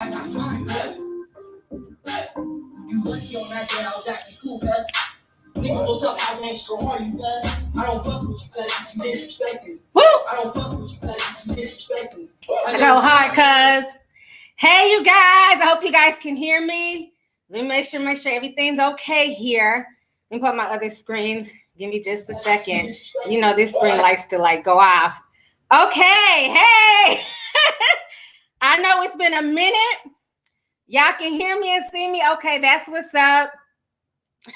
I got time, cuz. You lucky on that day I was acting cool, cuz. Nigga, what's up? I ain't strong on you, cuz. I don't fuck with you, cuz. You disrespect me. Woo! I don't fuck with you, cuz. You disrespect me. I go hard, cuz. Hey, you guys. I hope you guys can hear me. Let me make sure everything's okay here. Let me put my other screens. Give me just a second. You know, this screen likes to like go off. Okay. Hey. I know it's been a minute. Y'all can hear me and see me. Okay, that's what's up.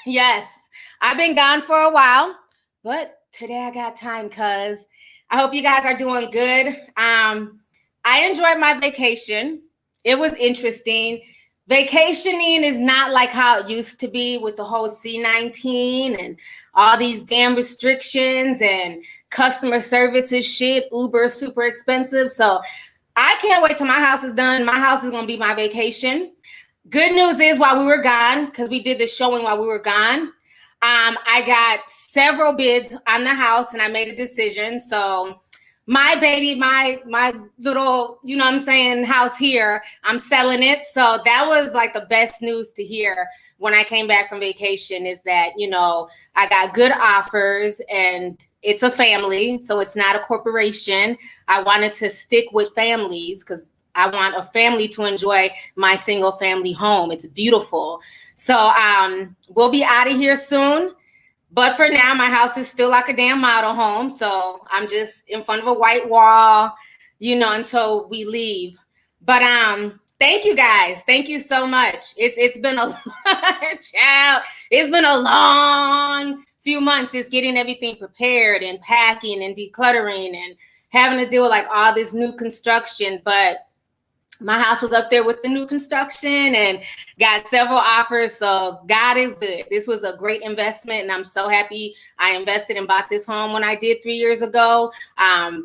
Yes, I've been gone for a while, but today I got time, cuz. I hope you guys are doing good. I enjoyed my vacation. It was interesting. Vacationing is not like how it used to be with the whole C-19 and all these damn restrictions and customer services shit. Uber is super expensive. So I can't wait till my house is done. My house is going to be my vacation. Good news is while we were gone, because we did the showing while we were gone, I got several bids on the house and I made a decision. So my baby, my little, you know what I'm saying, house here, I'm selling it. So that was like the best news to hear when I came back from vacation is that, you know, I got good offers and it's a family. So it's not a corporation. I wanted to stick with families because I want a family to enjoy my single family home. It's beautiful. So we'll be out of here soon. But for now, my house is still like a damn model home. So I'm just in front of a white wall, you know, until we leave. But thank you guys. Thank you so much. It's been a child. It's been a long few months just getting everything prepared and packing and decluttering and having to deal with like all this new construction. But my house was up there with the new construction and got several offers. So God is good. This was a great investment. And I'm so happy I invested and bought this home when I did 3 years ago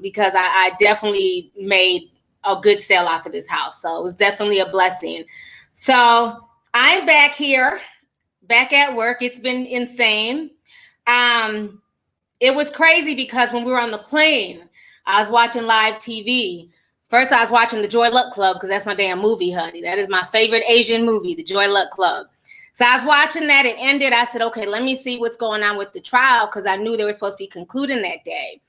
because I definitely made a good sale off of this house. So it was definitely a blessing. So I'm back here, back at work. It's been insane. It was crazy because when we were on the plane, I was watching live TV. First, I was watching the Joy Luck Club because that's my damn movie, honey. That is my favorite Asian movie, the Joy Luck Club. So I was watching that. It ended. I said, okay, let me see what's going on with the trial because I knew they were supposed to be concluding that day.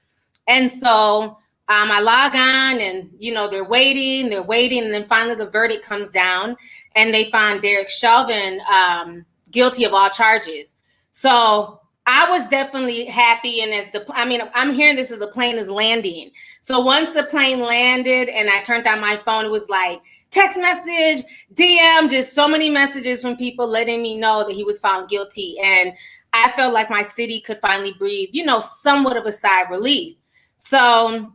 And so I log on and, you know, they're waiting. And then finally the verdict comes down and they find Derek Chauvin guilty of all charges. So I was definitely happy. And I'm hearing this as the plane is landing. So once the plane landed and I turned on my phone, it was like text message, DM, just so many messages from people letting me know that he was found guilty. And I felt like my city could finally breathe, you know, somewhat of a sigh of relief. So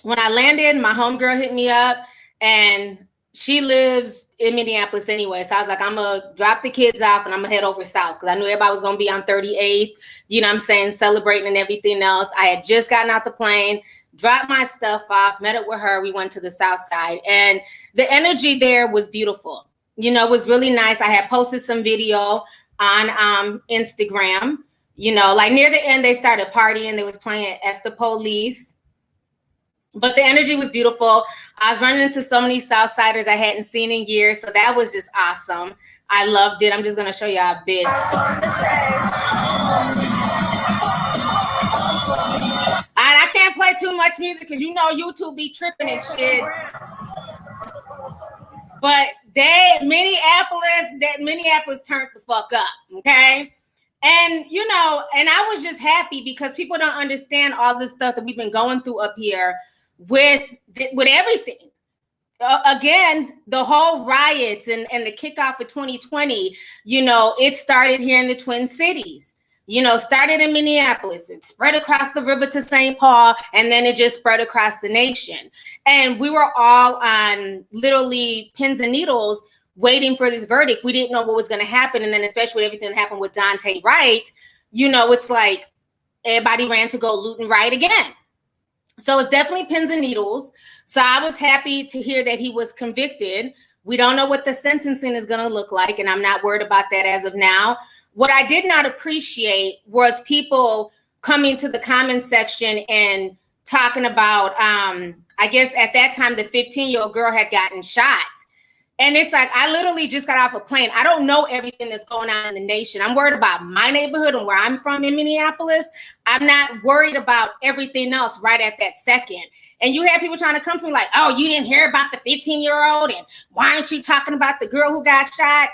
when I landed, my homegirl hit me up and she lives in Minneapolis anyway. So I was like, I'm going to drop the kids off and I'm going to head over south because I knew everybody was going to be on 38th, you know what I'm saying, celebrating and everything else. I had just gotten out the plane, dropped my stuff off, met up with her. We went to the south side and the energy there was beautiful. You know, it was really nice. I had posted some video on Instagram, you know, like near the end, they started partying. They was playing F the Police. But the energy was beautiful. I was running into so many Southsiders I hadn't seen in years. So that was just awesome. I loved it. I'm just going to show y'all bits. I can't play too much music because you know YouTube be tripping and shit. But Minneapolis turned the fuck up, okay? And, you know, and I was just happy because people don't understand all this stuff that we've been going through up here with everything. Again, the whole riots and the kickoff of 2020, you know, it started here in the Twin Cities, you know, started in Minneapolis. It spread across the river to St. Paul, and then it just spread across the nation. And we were all on literally pins and needles waiting for this verdict. We didn't know what was going to happen. And then especially with everything that happened with Dante Wright, you know, it's like everybody ran to go loot and riot again. So it's definitely pins and needles. So I was happy to hear that he was convicted. We don't know what the sentencing is going to look like, and I'm not worried about that as of now. What I did not appreciate was people coming to the comment section and talking about, I guess at that time, the 15-year-old girl had gotten shot. And it's like, I literally just got off a plane. I don't know everything that's going on in the nation. I'm worried about my neighborhood and where I'm from in Minneapolis. I'm not worried about everything else right at that second. And you have people trying to come to me like, oh, you didn't hear about the 15-year-old? And why aren't you talking about the girl who got shot?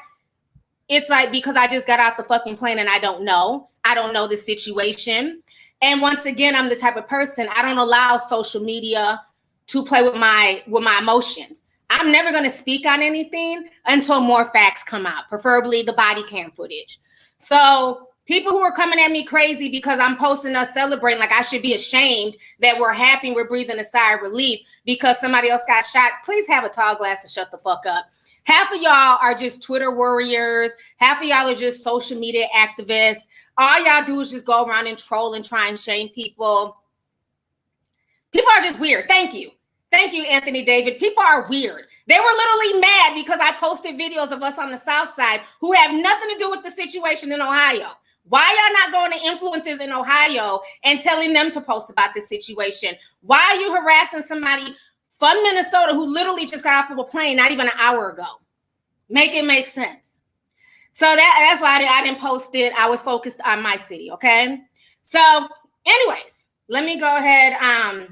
It's like, because I just got off the fucking plane and I don't know. I don't know the situation. And once again, I'm the type of person, I don't allow social media to play with my emotions. I'm never going to speak on anything until more facts come out, preferably the body cam footage. So people who are coming at me crazy because I'm posting us celebrating, like I should be ashamed that we're happy and we're breathing a sigh of relief because somebody else got shot, please have a tall glass and shut the fuck up. Half of y'all are just Twitter warriors. Half of y'all are just social media activists. All y'all do is just go around and troll and try and shame people. People are just weird. Thank you. Thank you, Anthony David. People are weird. They were literally mad because I posted videos of us on the South Side who have nothing to do with the situation in Ohio. Why y'all not going to influencers in Ohio and telling them to post about this situation? Why are you harassing somebody from Minnesota who literally just got off of a plane not even an hour ago? Make it make sense. So that's why I didn't post it. I was focused on my city, okay? So anyways, let me go ahead.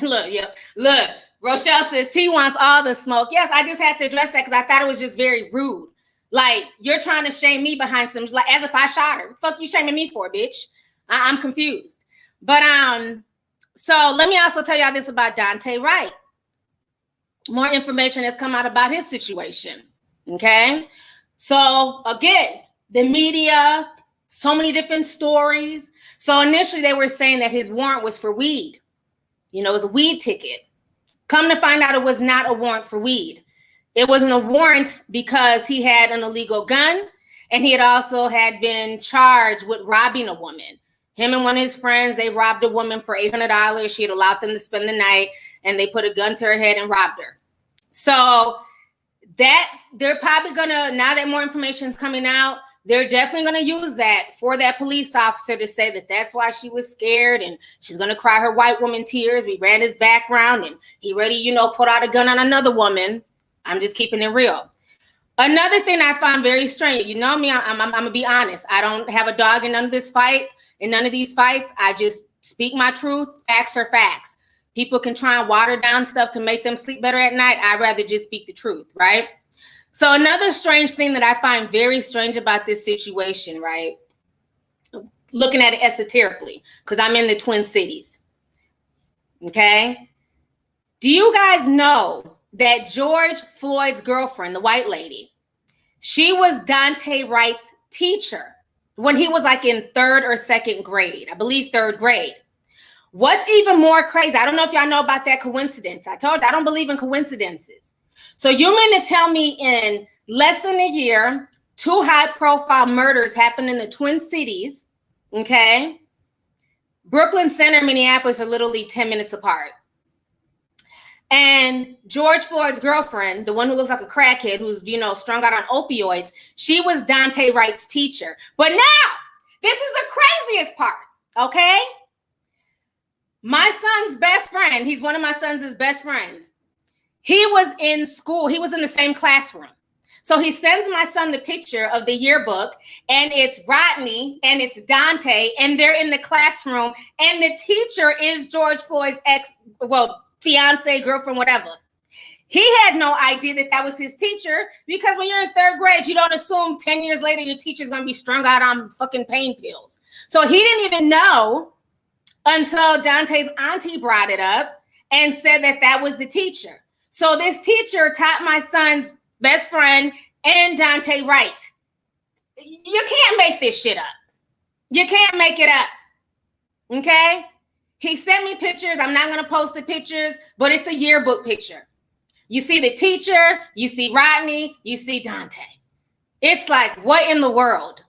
Look, Rochelle says T wants all the smoke. Yes, I just had to address that because I thought it was just very rude. Like, you're trying to shame me behind some, like, as if I shot her. Fuck you shaming me for, bitch? I'm confused. But so let me also tell y'all this about Dante Wright. More information has come out about his situation. Okay. So again, the media, so many different stories. So initially they were saying that his warrant was for weed. You know, it was a weed ticket. Come to find out it was not a warrant for weed. It wasn't a warrant because he had an illegal gun and he had also had been charged with robbing a woman. Him and one of his friends, they robbed a woman for $800. She had allowed them to spend the night and they put a gun to her head and robbed her. So that they're probably gonna, now that more information is coming out, they're definitely going to use that for that police officer to say that that's why she was scared and she's going to cry her white woman tears. We ran his background and he ready, you know, put out a gun on another woman. I'm just keeping it real. Another thing I find very strange, you know me, I'm going to be honest. I don't have a dog in none of this fight, in none of these fights. I just speak my truth. Facts are facts. People can try and water down stuff to make them sleep better at night. I'd rather just speak the truth, right? So another strange thing that I find very strange about this situation, right? Looking at it esoterically, because I'm in the Twin Cities. Okay. Do you guys know that George Floyd's girlfriend, the white lady, she was Dante Wright's teacher when he was like in 3rd or 2nd grade, I believe 3rd grade. What's even more crazy, I don't know if y'all know about that coincidence. I told you I don't believe in coincidences. So you mean to tell me in less than a year, 2 high-profile murders happened in the Twin Cities, okay? Brooklyn Center and Minneapolis are literally 10 minutes apart. And George Floyd's girlfriend, the one who looks like a crackhead, who's, you know, strung out on opioids, she was Dante Wright's teacher. But now, this is the craziest part, okay? My son's best friend, he's one of my son's best friends. He was in school. He was in the same classroom. So he sends my son the picture of the yearbook, and it's Rodney and it's Dante, and they're in the classroom, and the teacher is George Floyd's fiance, girlfriend, whatever. He had no idea that that was his teacher, because when you're in 3rd grade, you don't assume 10 years later your teacher's going to be strung out on fucking pain pills. So he didn't even know until Dante's auntie brought it up and said that that was the teacher. So this teacher taught my son's best friend and Dante Wright. You can't make this shit up. You can't make it up. Okay? He sent me pictures. I'm not going to post the pictures, but it's a yearbook picture. You see the teacher, you see Rodney, you see Dante. It's like, what in the world?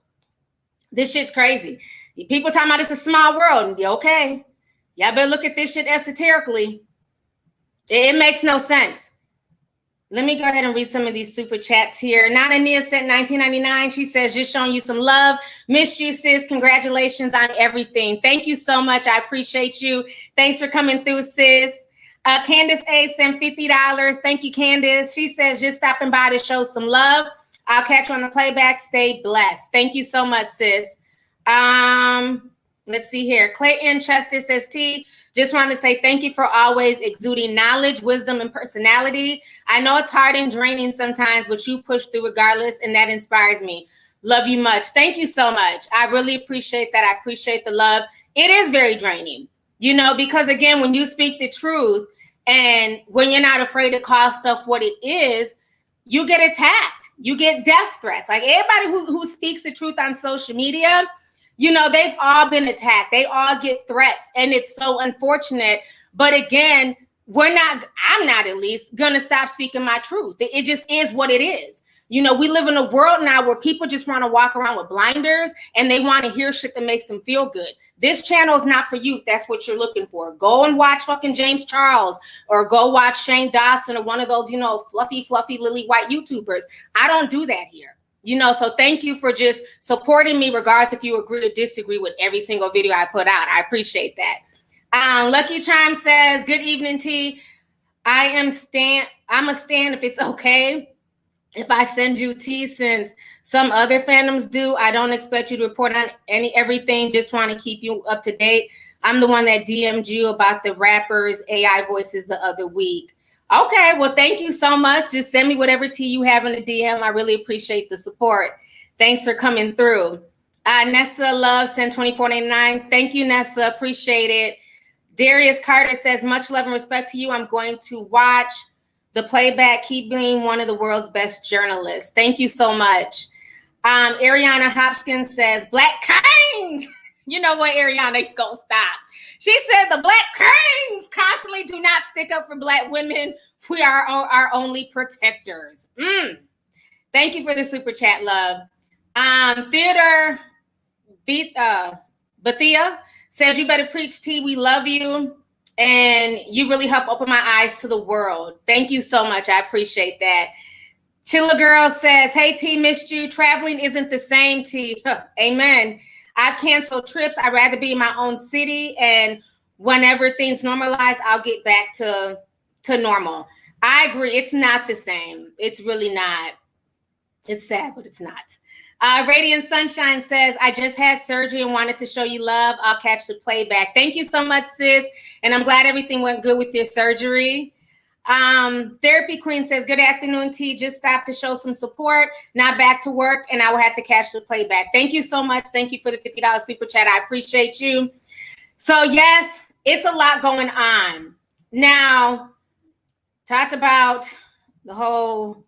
This shit's crazy. People talking about it's a small world. Okay. Y'all better look at this shit esoterically. It makes no sense. Let me go ahead and read some of these super chats here. Nana Nia sent $19.99. She says, just showing you some love. Miss you, sis. Congratulations on everything. Thank you so much. I appreciate you. Thanks for coming through, sis. Candace A sent $50. Thank you, Candace. She says, just stopping by to show some love. I'll catch you on the playback. Stay blessed. Thank you so much, sis. Let's see here. Clayton Chester says, T, just want to say thank you for always exuding knowledge, wisdom, and personality. I know it's hard and draining sometimes, but you push through regardless, and that inspires me. Love you much. Thank you so much. I really appreciate that. I appreciate the love. It is very draining, you know, because again, when you speak the truth and when you're not afraid to call stuff what it is, you get attacked. You get death threats. Like everybody who speaks the truth on social media, you know, they've all been attacked. They all get threats. And it's so unfortunate. But again, I'm not at least going to stop speaking my truth. It just is what it is. You know, we live in a world now where people just want to walk around with blinders and they want to hear shit that makes them feel good. This channel is not for you if that's what you're looking for. Go and watch fucking James Charles or go watch Shane Dawson or one of those, you know, fluffy lily white YouTubers. I don't do that here. You know, so thank you for just supporting me regardless if you agree or disagree with every single video I put out. I appreciate that. Lucky Chime says, good evening, T. I'm a stan if it's okay. If I send you tea, since some other fandoms do, I don't expect you to report on everything. Just want to keep you up to date. I'm the one that DM'd you about the rappers' AI voices the other week. Okay, well, thank you so much. Just send me whatever tea you have in the DM. I really appreciate the support. Thanks for coming through. Nessa Love sent $24.99. Thank you, Nessa. Appreciate it. Darius Carter says, much love and respect to you. I'm going to watch the playback. Keep being one of the world's best journalists. Thank you so much. Ariana Hopkins says, Black Kings. You know what, Ariana, go stop. She said the Black Kings constantly do not stick up for Black women. We are our only protectors. Thank you for the super chat, love. Theater Bethia says, you better preach, T. We love you. And you really help open my eyes to the world. Thank you so much. I appreciate that. Chilla Girl says, hey, T, missed you. Traveling isn't the same, T. Amen. I've canceled trips. I'd rather be in my own city. And whenever things normalize, I'll get back to normal. I agree. It's not the same. It's really not. It's sad, but it's not. Radiant Sunshine says, I just had surgery and wanted to show you love. I'll catch the playback. Thank you so much, sis. And I'm glad everything went good with your surgery. Therapy Queen says, good afternoon, T. Just stopped to show some support. Now back to work, and I will have to catch the playback. Thank you so much. Thank you for the $50 super chat. I appreciate you. So, yes, it's a lot going on. Now, talked about the whole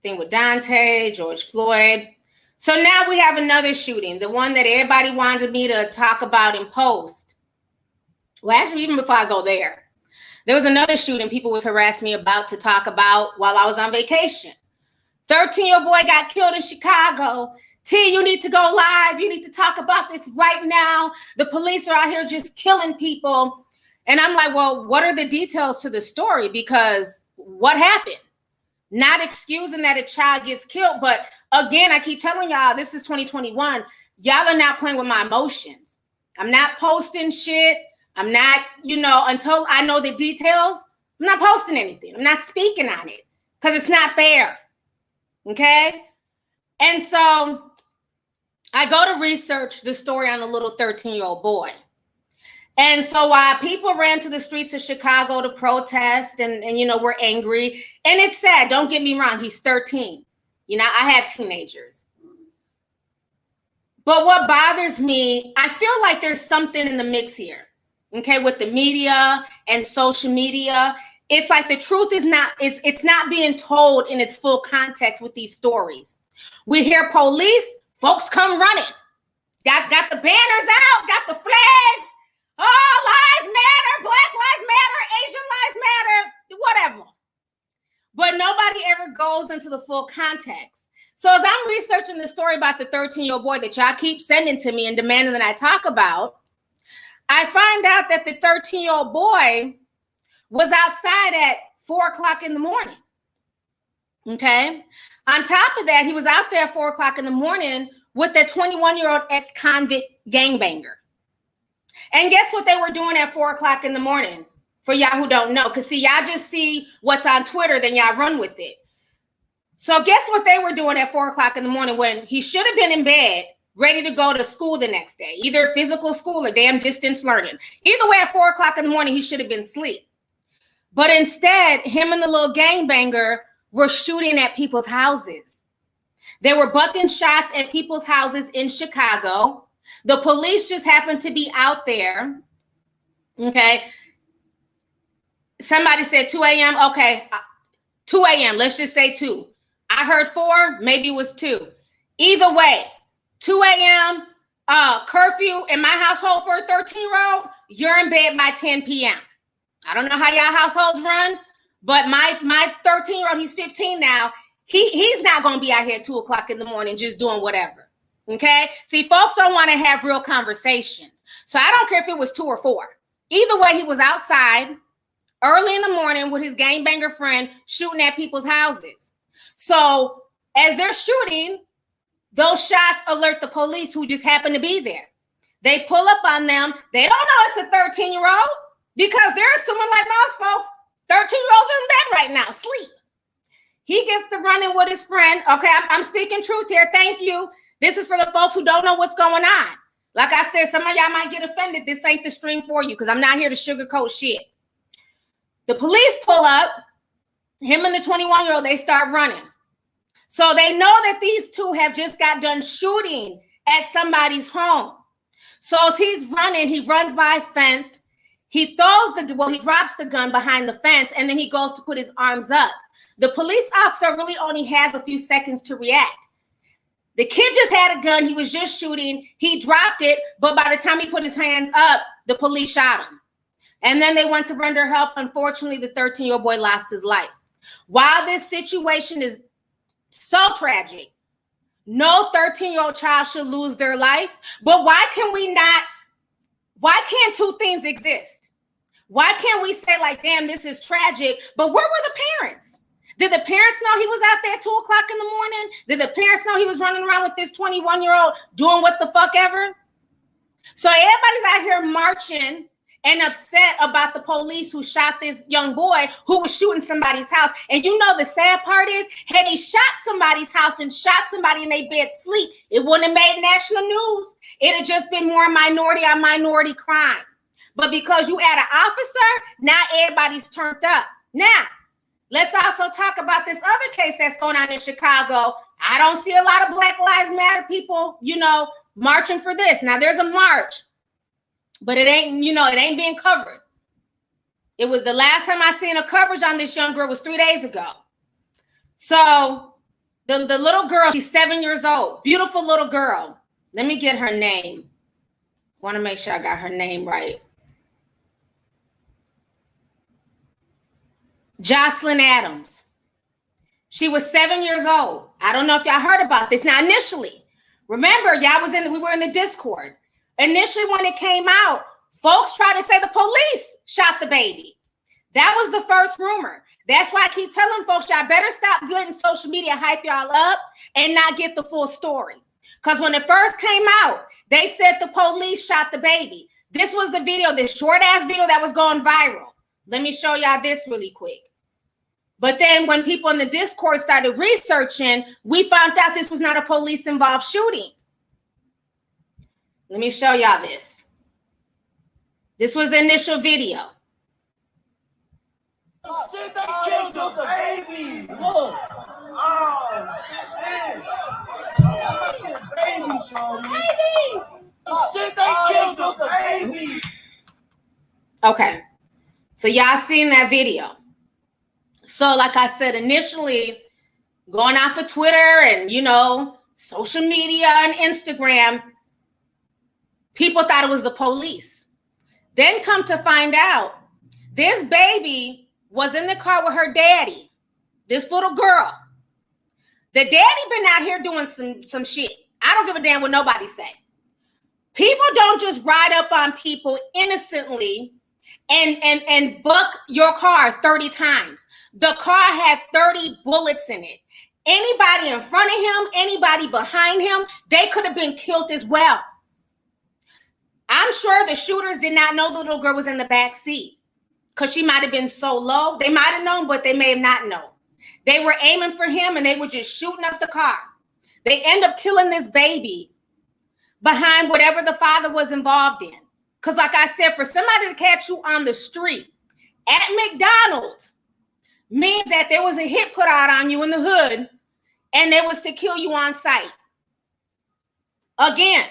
thing with Dante, George Floyd. So now we have another shooting, the one that everybody wanted me to talk about and post. Well, actually, even before I go there was another shooting people was harassing me about to talk about while I was on vacation. 13-year-old boy got killed in Chicago. T, you need to go live. You need to talk about this right now. The police are out here just killing people. And I'm like, well, what are the details to the story? Because what happened? Not excusing that a child gets killed, but again, I keep telling y'all, this is 2021. Y'all are not playing with my emotions. I'm not posting shit. I'm not, until I know the details, I'm not posting anything. I'm not speaking on it because it's not fair. Okay? And so I go to research the story on the little 13-year-old boy. And so while people ran to the streets of Chicago to protest and we're angry, and it's sad, don't get me wrong, he's 13. I have teenagers. But what bothers me, I feel like there's something in the mix here, okay, with the media and social media. It's like the truth is it's not being told in its full context with these stories. We hear police, folks come running. Got the banners out, got the flags. All lives matter, Black lives matter, Asian lives matter, whatever. But nobody ever goes into the full context. So as I'm researching the story about the 13-year-old boy that y'all keep sending to me and demanding that I talk about, I find out that the 13-year-old boy was outside at 4:00 in the morning. Okay. On top of that, he was out there at 4:00 in the morning with a 21-year-old ex-convict gangbanger. And guess what they were doing at 4:00 in the morning? For y'all who don't know, because see, y'all just see what's on Twitter, then y'all run with it. So guess what they were doing at 4 o'clock in the morning when he should have been in bed, ready to go to school the next day, either physical school or damn distance learning. Either way, at 4 o'clock in the morning, he should have been asleep. But instead, him and the little gangbanger were shooting at people's houses. They were bucking shots at people's houses in Chicago. The police just happened to be out there. Okay. Somebody said 2 a.m. Okay. 2 a.m. Let's just say 2. I heard 4. Maybe it was 2. Either way, 2 a.m. Curfew in my household for a 13-year-old. You're in bed by 10 p.m. I don't know how y'all households run, but my 13-year-old, he's 15 now. He's not going to be out here at 2 o'clock in the morning just doing whatever. Okay. See, folks don't want to have real conversations. So I don't care if it was 2 or 4. Either way, he was outside early in the morning with his gangbanger friend shooting at people's houses. So as they're shooting, those shots alert the police who just happen to be there. They pull up on them. They don't know it's a 13-year-old because they're assuming, like most folks, 13-year-olds are in bed right now, sleep. He gets to running with his friend. Okay, I'm speaking truth here. Thank you. This is for the folks who don't know what's going on. Like I said, some of y'all might get offended. This ain't the stream for you because I'm not here to sugarcoat shit. The police pull up. Him and the 21-year-old, they start running. So they know that these two have just got done shooting at somebody's home. So as he's running, he runs by a fence. He drops the gun behind the fence, and then he goes to put his arms up. The police officer really only has a few seconds to react. The kid just had a gun. He was just shooting. He dropped it, but by the time he put his hands up, the police shot him. And then they went to render help. Unfortunately, the 13-year-old boy lost his life. While this situation is so tragic, no 13-year-old child should lose their life. But why can't two things exist? Why can't we say like, damn, this is tragic, but where were the parents? Did the parents know he was out there at 2 o'clock in the morning? Did the parents know he was running around with this 21-year-old doing what the fuck ever? So everybody's out here marching and upset about the police who shot this young boy who was shooting somebody's house. And you know the sad part is, had he shot somebody's house and shot somebody in their bed sleep, it wouldn't have made national news. It had just been more minority on minority crime. But because you add an officer, now everybody's turned up. Now, let's also talk about this other case that's going on in Chicago. I don't see a lot of Black Lives Matter people, marching for this. Now there's a march, but it ain't being covered. It was the last time I seen a coverage on this young girl was 3 days ago. So the little girl, she's 7 years old, beautiful little girl. Let me get her name. Want to make sure I got her name right. Jocelyn Adams. She was 7 years old. I don't know if y'all heard about this. Now, initially, remember, we were in the Discord. Initially, when it came out, folks tried to say the police shot the baby. That was the first rumor. That's why I keep telling folks, y'all better stop letting social media hype y'all up and not get the full story. Because when it first came out, they said the police shot the baby. This was the video, this short-ass video that was going viral. Let me show y'all this really quick. But then when people in the Discord started researching, we found out this was not a police-involved shooting. Let me show y'all this. This was the initial video. Oh, shit, they killed the baby. Look. Oh, shit. Baby, Shorty. Oh, shit, they killed the baby. Okay. So y'all seen that video. So like I said, initially going off of Twitter and, social media and Instagram, people thought it was the police. Then come to find out, this baby was in the car with her daddy, this little girl. The daddy been out here doing some shit. I don't give a damn what nobody say. People don't just ride up on people innocently and buck your car 30 times. The car had 30 bullets in it. Anybody in front of him, anybody behind him, they could have been killed as well. I'm sure the shooters did not know the little girl was in the back seat. because she might have been so low. They might have known, but they may have not known. They were aiming for him and they were just shooting up the car. They end up killing this baby behind whatever the father was involved in. Because like I said, for somebody to catch you on the street at McDonald's means that there was a hit put out on you in the hood and it was to kill you on sight. Again,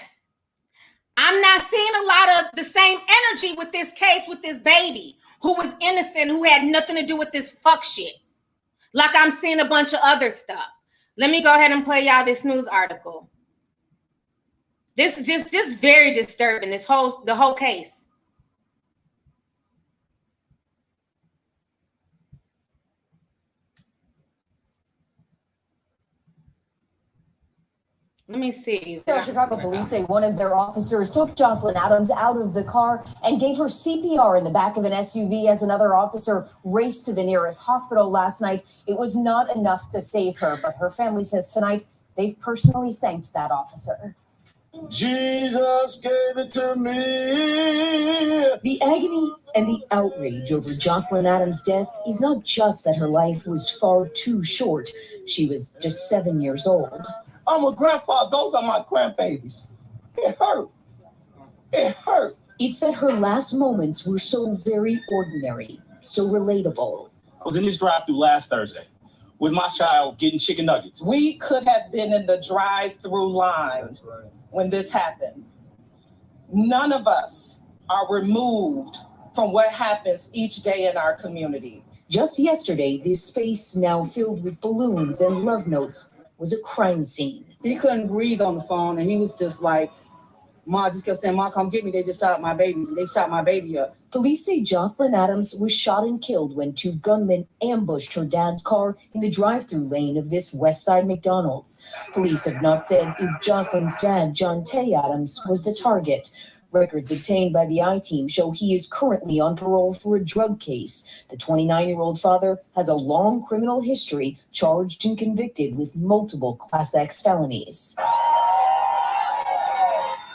I'm not seeing a lot of the same energy with this case with this baby who was innocent, who had nothing to do with this fuck shit. Like I'm seeing a bunch of other stuff. Let me go ahead and play y'all this news article. This is just very disturbing, the whole case. Let me see. Chicago police say one of their officers took Jocelyn Adams out of the car and gave her CPR in the back of an SUV as another officer raced to the nearest hospital last night. It was not enough to save her, but her family says tonight they've personally thanked that officer. Jesus gave it to me. The agony and the outrage over Jocelyn Adams' death is not just that her life was far too short. She was just 7 years old. I'm a grandfather. Those are my grandbabies. It hurt. It hurt. It's that her last moments were so very ordinary, so relatable. I was in this drive-thru last Thursday with my child getting chicken nuggets. We could have been in the drive-thru line when this happened. None of us are removed from what happens each day in our community. Just yesterday, this space, now filled with balloons and love notes, was a crime scene. He couldn't breathe on the phone, and he was just like, Ma just kept saying, Ma, come get me. They just shot my baby. They shot my baby up. Police say Jocelyn Adams was shot and killed when two gunmen ambushed her dad's car in the drive-thru lane of this West Side McDonald's. Police have not said if Jocelyn's dad, Dante Adams, was the target. Records obtained by the I-Team show he is currently on parole for a drug case. The 29-year-old father has a long criminal history, charged and convicted with multiple Class X felonies.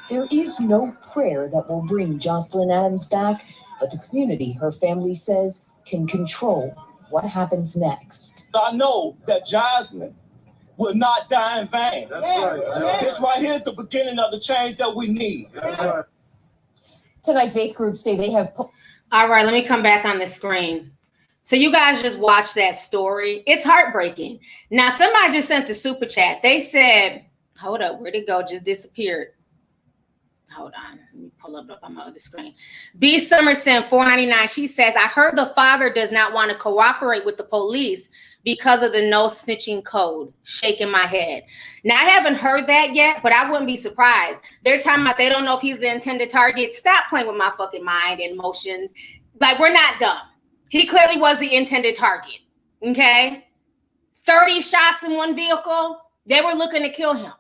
There is no prayer that will bring Jocelyn Adams back, but the community, her family says, can control what happens next. I know that Jocelyn will not die in vain. That's right. This right here is the beginning of the change that we need. That's right. Tonight, faith groups say they have... All right, let me come back on the screen. So you guys just watched that story. It's heartbreaking. Now, somebody just sent the super chat. They said, hold up, where'd it go? Just disappeared. Hold on, let me pull up on my other screen. B. Summerson, $4.99. She says, I heard the father does not want to cooperate with the police because of the no snitching code. Shaking my head. Now, I haven't heard that yet, but I wouldn't be surprised. They're talking about they don't know if he's the intended target. Stop playing with my fucking mind and emotions. Like, we're not dumb. He clearly was the intended target, okay? 30 shots in one vehicle. They were looking to kill him.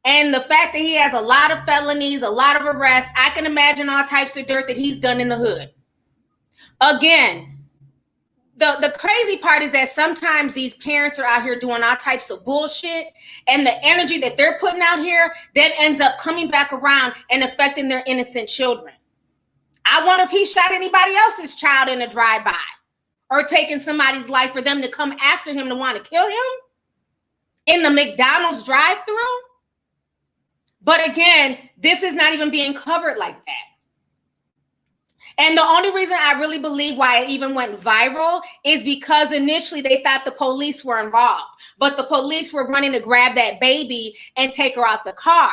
And the fact that he has a lot of felonies, a lot of arrests, I can imagine all types of dirt that he's done in the hood. Again, the crazy part is that sometimes these parents are out here doing all types of bullshit, and the energy that they're putting out here then ends up coming back around and affecting their innocent children. I wonder if he shot anybody else's child in a drive-by or taking somebody's life for them to come after him to want to kill him in the McDonald's drive-thru. But again, this is not even being covered like that. And the only reason I really believe why it even went viral is because initially they thought the police were involved, but the police were running to grab that baby and take her out the car.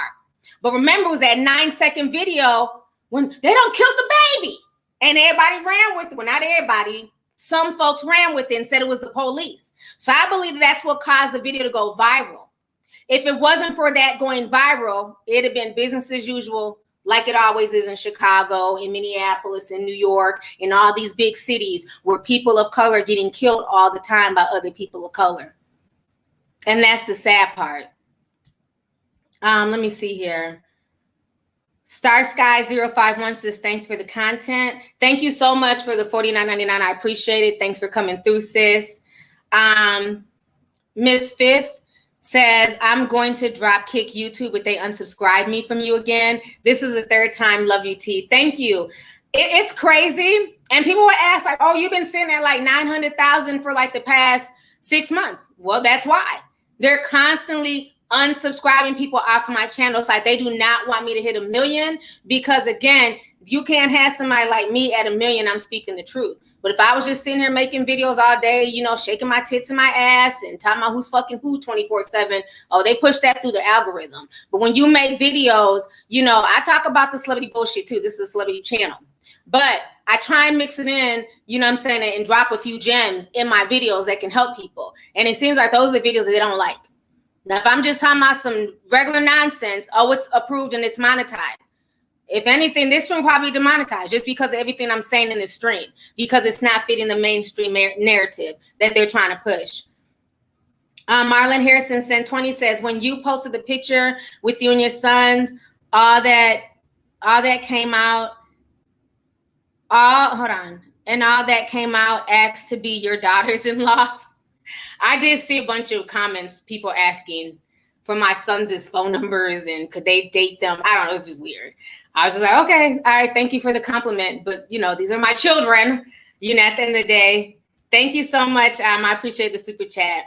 But remember, it was that 9-second video when they don't kill the baby. And everybody ran with it. Well, not everybody. Some folks ran with it and said it was the police. So I believe that's what caused the video to go viral. If it wasn't for that going viral, it'd have been business as usual, like it always is in Chicago, in Minneapolis, in New York, in all these big cities where people of color are getting killed all the time by other people of color. And that's the sad part. Let me see here. Star Sky 051 says, thanks for the content. Thank you so much for the $49.99. I appreciate it. Thanks for coming through, sis. Miss Fifth says, I'm going to drop kick YouTube if they unsubscribe me from you again. This is the third time. Love you, T. Thank you. It's crazy. And people would ask like, oh, you've been sitting at like 900,000 for like the past 6 months. Well, that's why. They're constantly unsubscribing people off of my channel. It's like they do not want me to hit 1 million because, again, you can't have somebody like me at 1 million. I'm speaking the truth. But if I was just sitting here making videos all day, you know, shaking my tits and my ass and talking about who's fucking who 24/7, oh, they push that through the algorithm. But when you make videos, you know, I talk about the celebrity bullshit too. This is a celebrity channel. But I try and mix it in, you know what I'm saying, and drop a few gems in my videos that can help people. And it seems like those are the videos that they don't like. Now, if I'm just talking about some regular nonsense, oh, it's approved and it's monetized. If anything, this stream probably demonetized just because of everything I'm saying in this stream, because it's not fitting the mainstream narrative that they're trying to push. Marlon Harrison sent 20 says, when you posted the picture with you and your sons, all that came out, all that came out asked to be your daughters-in-laws. I did see a bunch of comments, people asking for my sons' phone numbers and could they date them. I don't know, it was just weird. I was just like, okay, all right, thank you for the compliment. But, you know, these are my children, you know, at the end of the day. Thank you so much. I appreciate the super chat.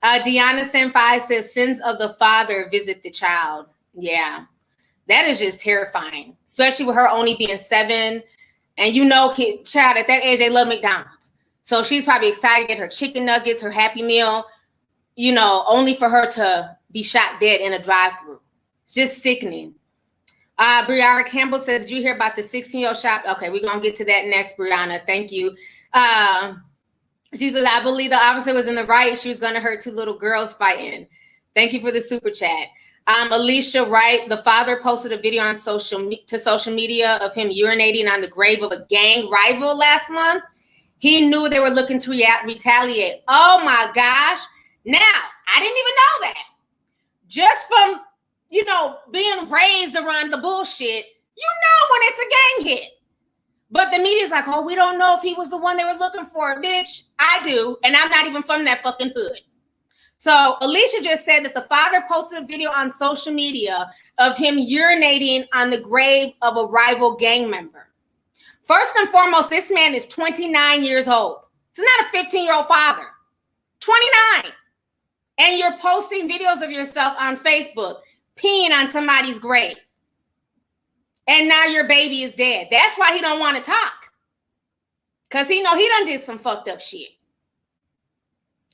Deanna Senpai says, sins of the father visit the child. Yeah, that is just terrifying, especially with her only being 7. And you know, child, at that age, they love McDonald's. So she's probably excited to get her chicken nuggets, her Happy Meal, you know, only for her to be shot dead in a drive-thru. It's just sickening. Brianna Campbell says, did you hear about the 16-year-old shop? Okay, we're going to get to that next, Brianna. Thank you. She says, I believe the officer was in the right. She was going to hurt 2 little girls fighting. Thank you for the super chat. Alicia Wright, the father posted a video on social media of him urinating on the grave of a gang rival last month. He knew they were looking to retaliate. Oh my gosh. Now, I didn't even know that. Just from, you know, being raised around the bullshit, you know when it's a gang hit. But the media's like, oh, we don't know if he was the one they were looking for. Bitch, I do. And I'm not even from that fucking hood. So Alicia just said that the father posted a video on social media of him urinating on the grave of a rival gang member. First and foremost, this man is 29 years old. It's not a 15-year-old father. 29. And you're posting videos of yourself on Facebook, peeing on somebody's grave. And now your baby is dead. That's why he don't want to talk. Because he know he done did some fucked up shit.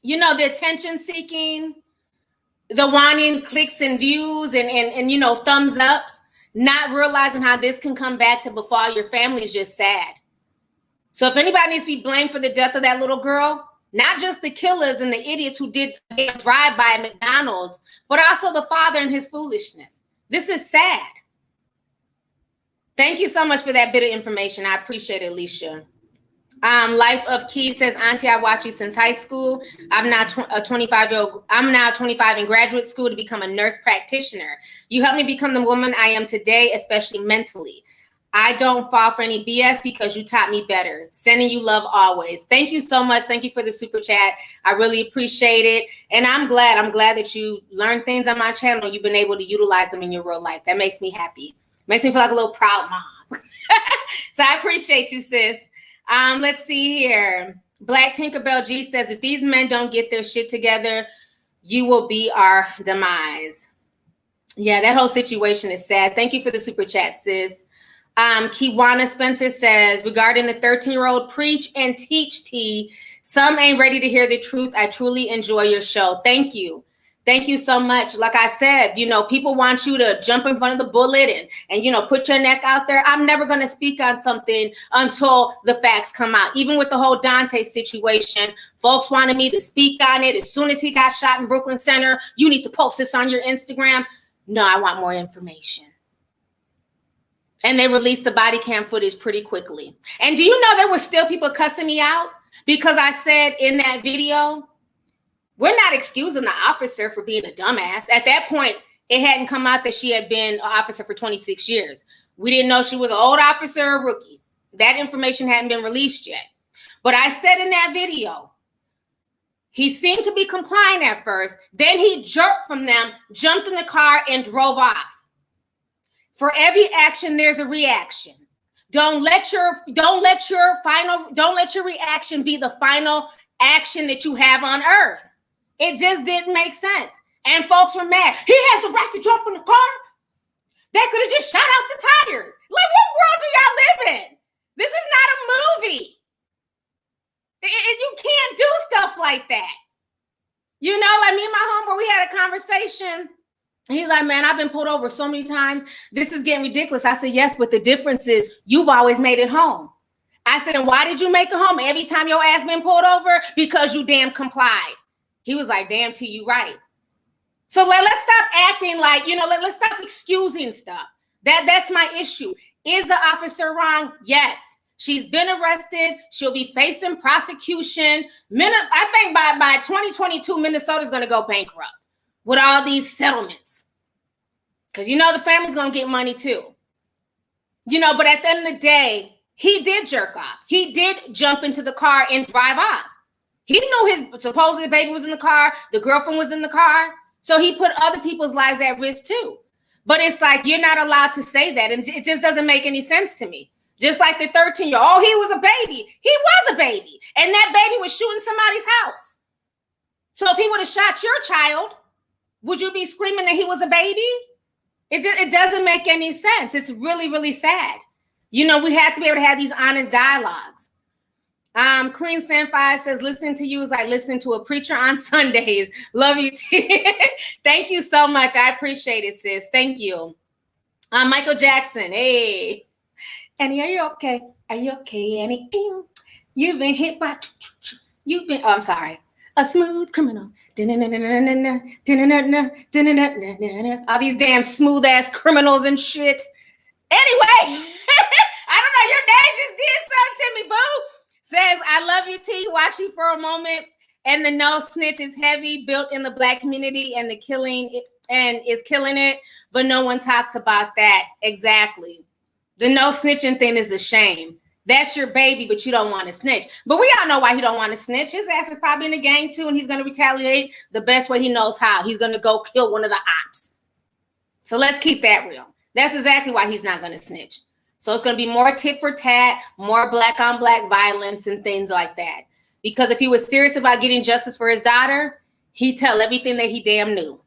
You know, the attention seeking, the wanting clicks and views and you know, thumbs ups, not realizing how this can come back to befall your family is just sad. So if anybody needs to be blamed for the death of that little girl, not just the killers and the idiots who did a drive-by at McDonald's, but also the father and his foolishness. This is sad. Thank you so much for that bit of information. I appreciate it, Alicia. Life of Key says, Auntie, I watch you since high school. I'm now 25 in graduate school to become a nurse practitioner. You helped me become the woman I am today, especially mentally. I don't fall for any BS because you taught me better. Sending you love always. Thank you so much. Thank you for the super chat. I really appreciate it. And I'm glad that you learned things on my channel. You've been able to utilize them in your real life. That makes me happy. Makes me feel like a little proud mom. So I appreciate you, sis. Let's see here. Black Tinkerbell G says, if these men don't get their shit together, you will be our demise. Yeah, that whole situation is sad. Thank you for the super chat, sis. Kiwana Spencer says, regarding the 13-year-old preach and teach tea, some ain't ready to hear the truth. I truly enjoy your show. Thank you. Thank you so much. Like I said, you know, people want you to jump in front of the bullet and you know, put your neck out there. I'm never going to speak on something until the facts come out. Even with the whole Dante situation, folks wanted me to speak on it. As soon as he got shot in Brooklyn Center, you need to post this on your Instagram. No, I want more information. And they released the body cam footage pretty quickly. And do you know there were still people cussing me out because I said in that video, we're not excusing the officer for being a dumbass. At that point, it hadn't come out that she had been an officer for 26 years. We didn't know she was an old officer or a rookie. That information hadn't been released yet. But I said in that video, he seemed to be complying at first. Then he jerked from them, jumped in the car, and drove off. For every action, there's a reaction. Don't let your reaction be the final action that you have on earth. It just didn't make sense. And folks were mad. He has the right to jump in the car. They could have just shot out the tires. Like, what world do y'all live in? This is not a movie. You can't do stuff like that. You know, like me and my homeboy, we had a conversation. He's like, man, I've been pulled over so many times. This is getting ridiculous. I said, yes, but the difference is you've always made it home. I said, and why did you make it home every time your ass been pulled over? Because you damn complied. He was like, damn, T, you right. So let's stop acting like, you know, let's stop excusing stuff. That's my issue. Is the officer wrong? Yes. She's been arrested. She'll be facing prosecution. I think by 2022, Minnesota's going to go bankrupt with all these settlements. Because, you know, the family's going to get money too. You know, but at the end of the day, he did jerk off. He did jump into the car and drive off. He knew supposedly the baby was in the car. The girlfriend was in the car. So he put other people's lives at risk too. But it's like, you're not allowed to say that. And it just doesn't make any sense to me. Just like the 13-year-old, oh, he was a baby. He was a baby. And that baby was shooting somebody's house. So if he would have shot your child, would you be screaming that he was a baby? It doesn't make any sense. It's really, really sad. You know, we have to be able to have these honest dialogues. Queen Sanfire says, listening to you is like listening to a preacher on Sundays. Love you, T. Thank you so much. I appreciate it, sis. Thank you. Michael Jackson. Hey. Annie, are you okay? Are you okay, Annie? You've been hit by, I'm sorry, a smooth criminal. All these damn smooth ass criminals and shit. Anyway, I don't know, your dad just did something to me, boo. Says, I love you, T. Watch you for a moment. And the no snitch is heavy, built in the Black community and is killing it. But no one talks about that. Exactly. The no snitching thing is a shame. That's your baby, but you don't want to snitch. But we all know why he don't want to snitch. His ass is probably in the gang too, and he's going to retaliate the best way he knows how. He's going to go kill one of the ops. So let's keep that real. That's exactly why he's not going to snitch. So it's going to be more tit for tat, more black on black violence and things like that. Because if he was serious about getting justice for his daughter, he'd tell everything that he damn knew.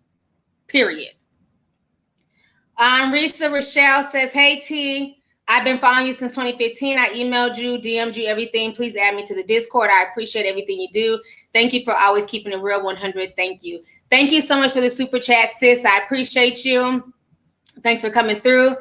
Period. Risa Rochelle says, hey, T, I've been following you since 2015. I emailed you, DM'd you, everything. Please add me to the Discord. I appreciate everything you do. Thank you for always keeping it real 100. Thank you. Thank you so much for the super chat, sis. I appreciate you. Thanks for coming through.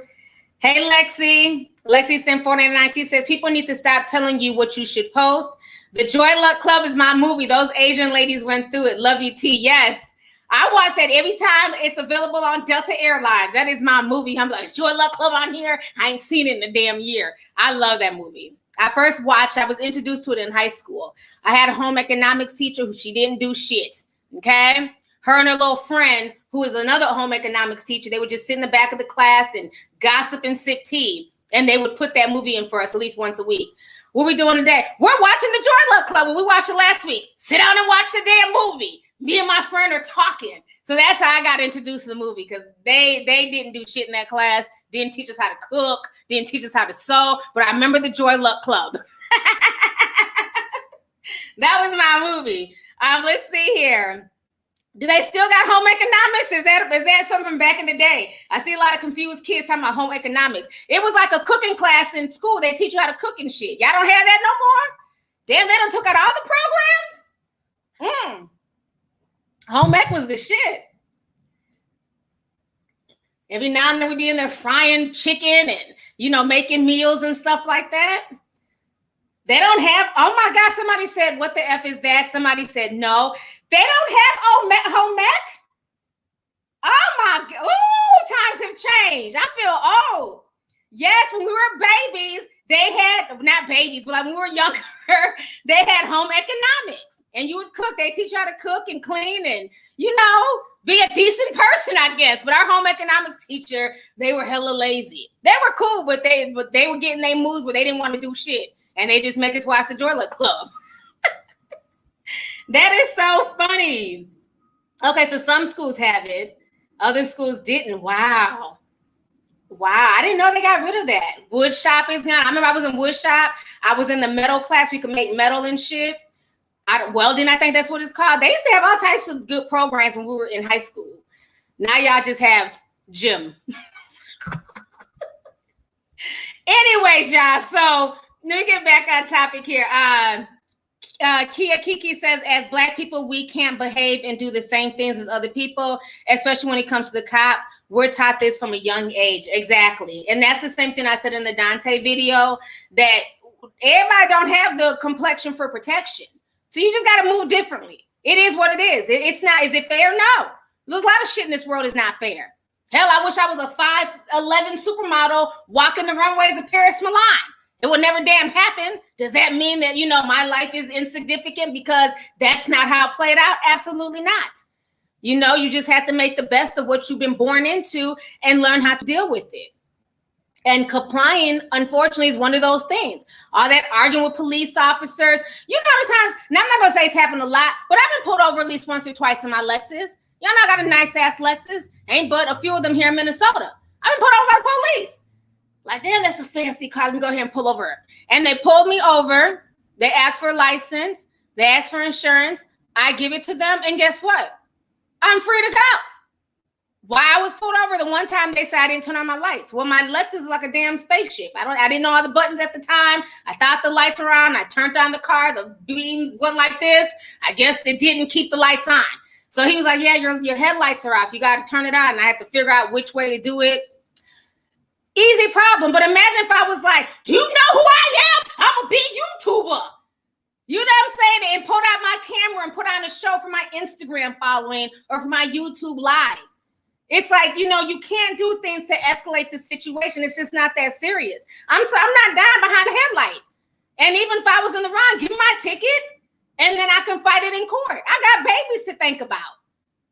Hey, Lexi. Lexi sent 499. She says, people need to stop telling you what you should post. The Joy Luck Club is my movie. Those Asian ladies went through it. Love you, T. Yes. I watch that every time it's available on Delta Airlines. That is my movie. I'm like, Joy Luck Club on here? I ain't seen it in a damn year. I love that movie. I was introduced to it in high school. I had a home economics teacher who she didn't do shit. Okay? Her and her little friend, who is another home economics teacher, they would just sit in the back of the class and gossip and sip tea. And they would put that movie in for us at least once a week. What are we doing today? We're watching the Joy Luck Club. We watched it last week. Sit down and watch the damn movie. Me and my friend are talking. So that's how I got introduced to the movie, because they didn't do shit in that class. Didn't teach us how to cook. Didn't teach us how to sew. But I remember the Joy Luck Club. That was my movie. Let's see here. Do they still got home economics? Is that something from back in the day? I see a lot of confused kids talking about home economics. It was like a cooking class in school. They teach you how to cook and shit. Y'all don't have that no more? Damn, they done took out all the programs? Home ec was the shit. Every now and then we be in there frying chicken and, making meals and stuff like that. They don't have, oh my God, somebody said, what the F is that? Somebody said, no. They don't have home ec? Oh my God. Ooh, times have changed. I feel old. Yes, when we were babies, they had, not babies, but like when we were younger, they had home economics. And you would cook. They teach you how to cook and clean and, be a decent person, I guess. But our home economics teacher, they were hella lazy. They were cool, but they were getting their moves, but they didn't want to do shit. And they just make us watch the Joy Luck Club. That is so funny. Okay, so some schools have it. Other schools didn't. Wow. Wow, I didn't know they got rid of that. Wood shop is gone. I remember I was in wood shop. I was in the metal class. We could make metal and shit. Welding, I think that's what it's called. They used to have all types of good programs when we were in high school. Now y'all just have gym. Anyways, y'all, so let me get back on topic here. Kia Kiki says, as Black people, we can't behave and do the same things as other people, especially when it comes to the cop. We're taught this from a young age. Exactly. And that's the same thing I said in the Dante video, that everybody don't have the complexion for protection. So you just got to move differently. It is what it is. It's not, is it fair? No. There's a lot of shit in this world is not fair. Hell, I wish I was a 5'11" supermodel walking the runways of Paris Milan. It would never damn happen. Does that mean that, you know, my life is insignificant because that's not how it played out? Absolutely not. You know, you just have to make the best of what you've been born into and learn how to deal with it. And complying, unfortunately, is one of those things. All that arguing with police officers. You know how many times, now I'm not going to say it's happened a lot, but I've been pulled over at least once or twice in my Lexus. Y'all know I got a nice-ass Lexus. Ain't but a few of them here in Minnesota. I've been pulled over by the police. Like, damn, that's a fancy car. Let me go ahead and pull over. And they pulled me over. They asked for a license. They asked for insurance. I give it to them. And guess what? I'm free to go. Why I was pulled over the one time they said I didn't turn on my lights. Well, my Lexus is like a damn spaceship. I didn't know all the buttons at the time. I thought the lights were on. I turned on the car. The beams went like this. I guess it didn't keep the lights on. So he was like, yeah, your headlights are off. You got to turn it on. And I had to figure out which way to do it. Easy problem. But imagine if I was like, do you know who I am? I'm a big YouTuber. You know what I'm saying? And pulled out my camera and put on a show for my Instagram following or for my YouTube live. It's like, you know, you can't do things to escalate the situation. It's just not that serious. I'm not dying behind a headlight. And even if I was in the wrong, give me my ticket and then I can fight it in court. I got babies to think about.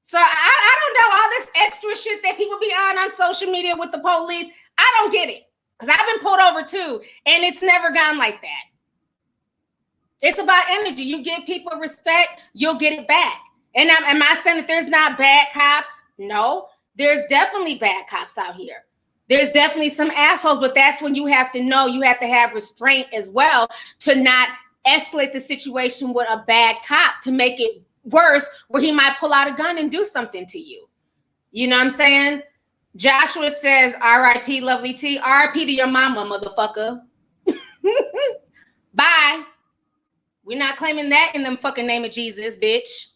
So I don't know all this extra shit that people be on social media with the police. I don't get it because I've been pulled over too. And it's never gone like that. It's about energy. You give people respect, you'll get it back. And am I saying that there's not bad cops? No. There's definitely bad cops out here. There's definitely some assholes, but that's when you have to know, you have to have restraint as well to not escalate the situation with a bad cop to make it worse where he might pull out a gun and do something to you. You know what I'm saying? Joshua says, R.I.P. Lovelyti. R.I.P. to your mama, motherfucker. Bye. We're not claiming that in the fucking name of Jesus, bitch.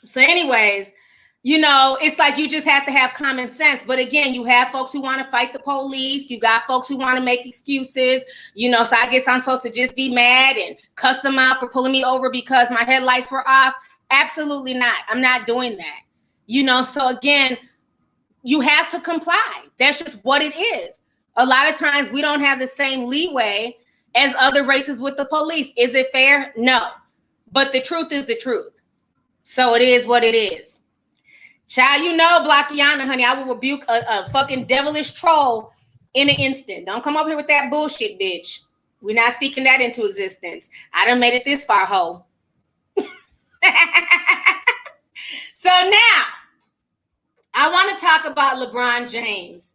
So anyways, you know, it's like you just have to have common sense. But again, you have folks who want to fight the police. You got folks who want to make excuses, you know, so I guess I'm supposed to just be mad and cuss them out for pulling me over because my headlights were off. Absolutely not. I'm not doing that. You know, so again, you have to comply. That's just what it is. A lot of times we don't have the same leeway as other races with the police. Is it fair? No. But the truth is the truth. So it is what it is. Child, you know, Blockiana, honey, I will rebuke a fucking devilish troll in an instant. Don't come over here with that bullshit, bitch. We're not speaking that into existence. I done made it this far, ho. So now, I want to talk about LeBron James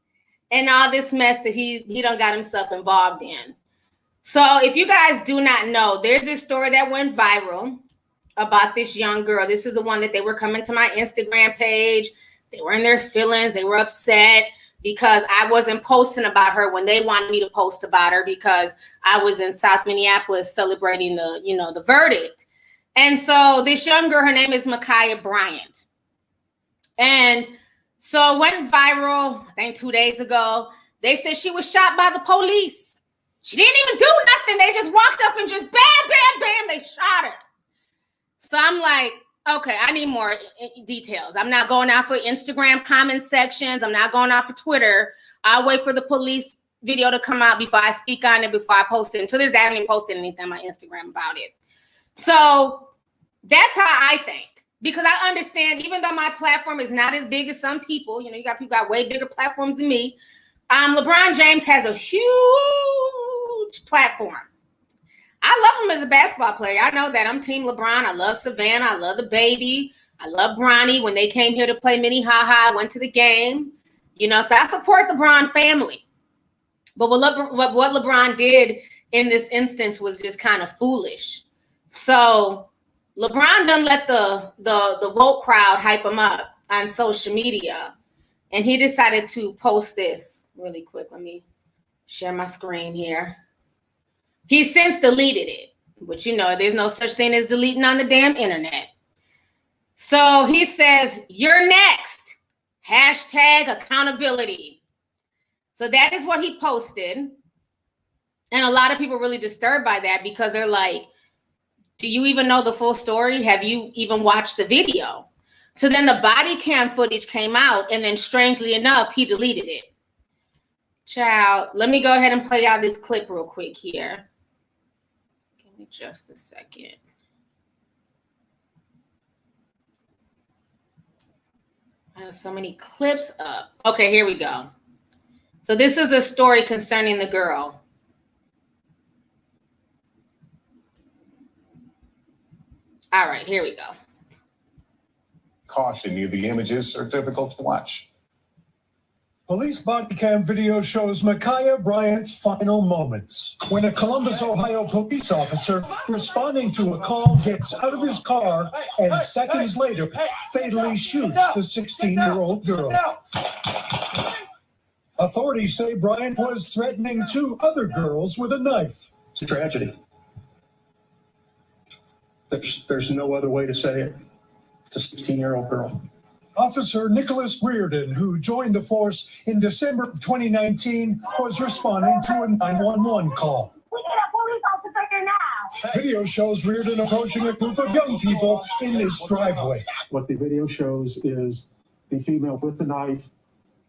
and all this mess that he done got himself involved in. So if you guys do not know, there's this story that went viral about this young girl. This is the one that they were coming to my Instagram page. They were in their feelings. They were upset because I wasn't posting about her when they wanted me to post about her because I was in South Minneapolis celebrating the verdict. And so this young girl, her name is Ma'Khia Bryant. And so it went viral, I think 2 days ago. They said she was shot by the police. She didn't even do nothing. They just walked up and just bam, bam, bam, they shot her. So I'm like, okay, I need more details. I'm not going out for Instagram comment sections. I'm not going out for Twitter. I'll wait for the police video to come out before I speak on it, before I post it. Until this day, I haven't even posted anything on my Instagram about it. So that's how I think. Because I understand, even though my platform is not as big as some people, you know, you got people got way bigger platforms than me. LeBron James has a huge platform. I love him as a basketball player. I know that. I'm Team LeBron. I love Savannah. I love the baby. I love Bronny. When they came here to play Minnehaha, I went to the game. You know, so I support the LeBron family. But what LeBron did in this instance was just kind of foolish. So LeBron done let the woke crowd hype him up on social media. And he decided to post this really quick. Let me share my screen here. He's since deleted it, but you know, there's no such thing as deleting on the damn internet. So he says, "You're next. Hashtag accountability." So that is what he posted. And a lot of people are really disturbed by that because they're like, do you even know the full story? Have you even watched the video? So then the body cam footage came out, and then strangely enough, he deleted it. Child, let me go ahead and play out this clip real quick here. Give me just a second. I have so many clips up. Okay, here we go. So this is the story concerning the girl. All right, here we go. Caution you, the images are difficult to watch. Police body cam video shows Ma'Khia Bryant's final moments when a Columbus, Ohio police officer responding to a call gets out of his car and seconds later fatally shoots the 16-year-old girl. Authorities say Bryant was threatening 2 other girls with a knife. It's a tragedy. There's no other way to say it. It's a 16-year-old girl. Officer Nicholas Reardon, who joined the force in December of 2019, was responding to a 911 call. We need a police officer here now. Video shows Reardon approaching a group of young people in this driveway. What the video shows is the female with the knife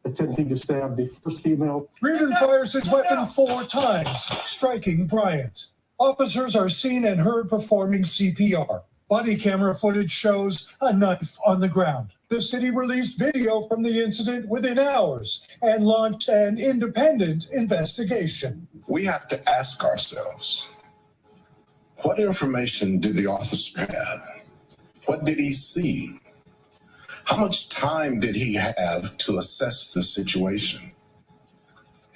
attempting to stab the first female. Reardon fires his weapon 4 times, striking Bryant. Officers are seen and heard performing CPR. Body camera footage shows a knife on the ground. The city released video from the incident within hours and launched an independent investigation. We have to ask ourselves, what information did the officer have? What did he see? How much time did he have to assess the situation?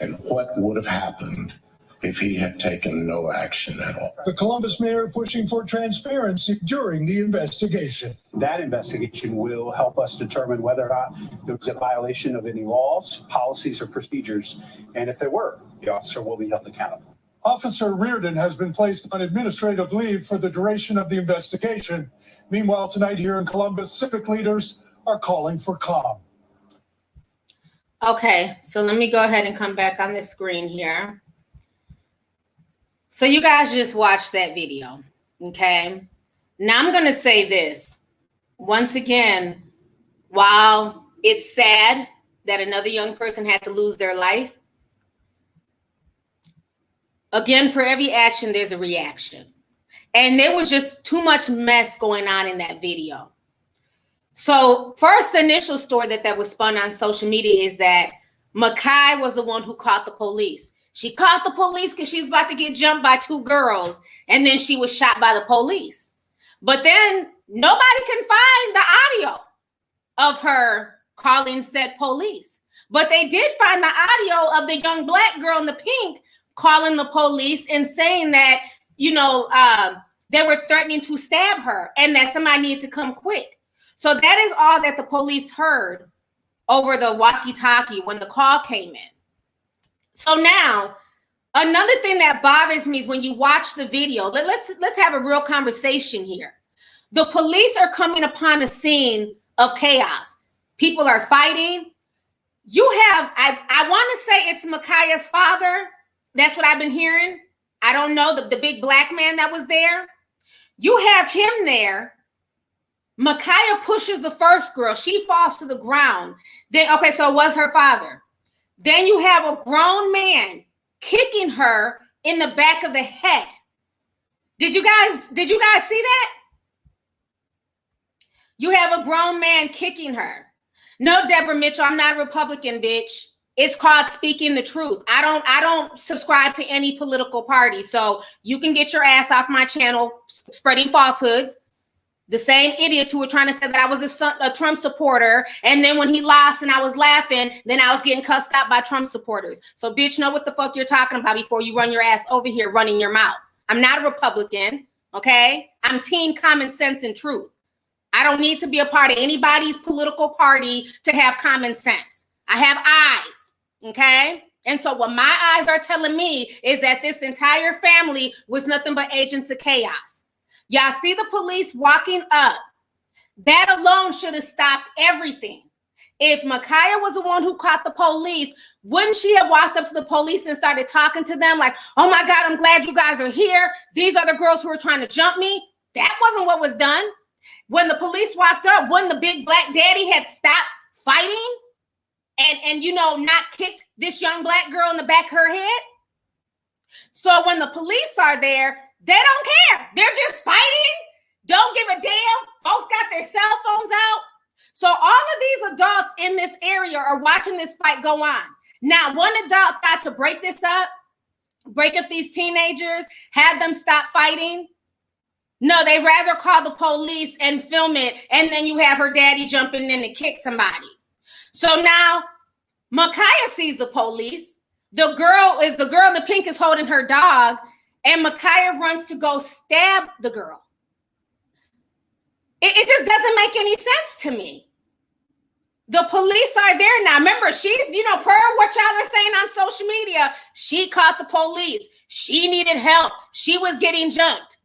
And what would have happened if he had taken no action at all? The Columbus mayor pushing for transparency during the investigation. That investigation will help us determine whether or not there was a violation of any laws, policies, or procedures. And if there were, the officer will be held accountable. Officer Reardon has been placed on administrative leave for the duration of the investigation. Meanwhile, tonight here in Columbus, civic leaders are calling for calm. Okay, so let me go ahead and come back on the screen here. So you guys just watched that video, okay? Now I'm going to say this. Once again, while it's sad that another young person had to lose their life, again, for every action, there's a reaction. And there was just too much mess going on in that video. So first, the initial story that was spun on social media is that Ma'Khia was the one who caught the police. She caught the police because she's about to get jumped by 2 girls, and then she was shot by the police. But then nobody can find the audio of her calling said police. But they did find the audio of the young black girl in the pink calling the police and saying that, you know, they were threatening to stab her and that somebody needed to come quick. So that is all that the police heard over the walkie-talkie when the call came in. So now, another thing that bothers me is when you watch the video, let's have a real conversation here. The police are coming upon a scene of chaos. People are fighting. You have, I want to say it's Ma'Khia's father. That's what I've been hearing. I don't know, the big black man that was there. You have him there. Ma'Khia pushes the first girl. She falls to the ground. Then, okay, so it was her father. Then you have a grown man kicking her in the back of the head. Did you guys see that? You have a grown man kicking her. No, Deborah Mitchell, I'm not a Republican, bitch. It's called speaking the truth. I don't subscribe to any political party. So you can get your ass off my channel spreading falsehoods. The same idiots who were trying to say that I was a Trump supporter. And then when he lost and I was laughing, then I was getting cussed out by Trump supporters. So bitch, know what the fuck you're talking about before you run your ass over here running your mouth. I'm not a Republican, okay? I'm team common sense and truth. I don't need to be a part of anybody's political party to have common sense. I have eyes, okay? And so what my eyes are telling me is that this entire family was nothing but agents of chaos. Y'all see the police walking up. That alone should have stopped everything. If Ma'Khia was the one who caught the police, wouldn't she have walked up to the police and started talking to them like, oh my God, I'm glad you guys are here. These are the girls who are trying to jump me. That wasn't what was done. When the police walked up, wouldn't the big black daddy had stopped fighting and you know, not kicked this young black girl in the back of her head? So when the police are there, they don't care. They're just fighting. Don't give a damn. Folks got their cell phones out. So all of these adults in this area are watching this fight go on. Now, one adult thought to break this up, break up these teenagers, have them stop fighting. No, they rather call the police and film it, and then you have her daddy jumping in to kick somebody. So now Ma'Khia sees the police. The girl in the pink is holding her dog, and Ma'Khia runs to go stab the girl. It just doesn't make any sense to me. The police are there now. Remember, she, you know, per what y'all are saying on social media, she caught the police. She needed help. She was getting jumped.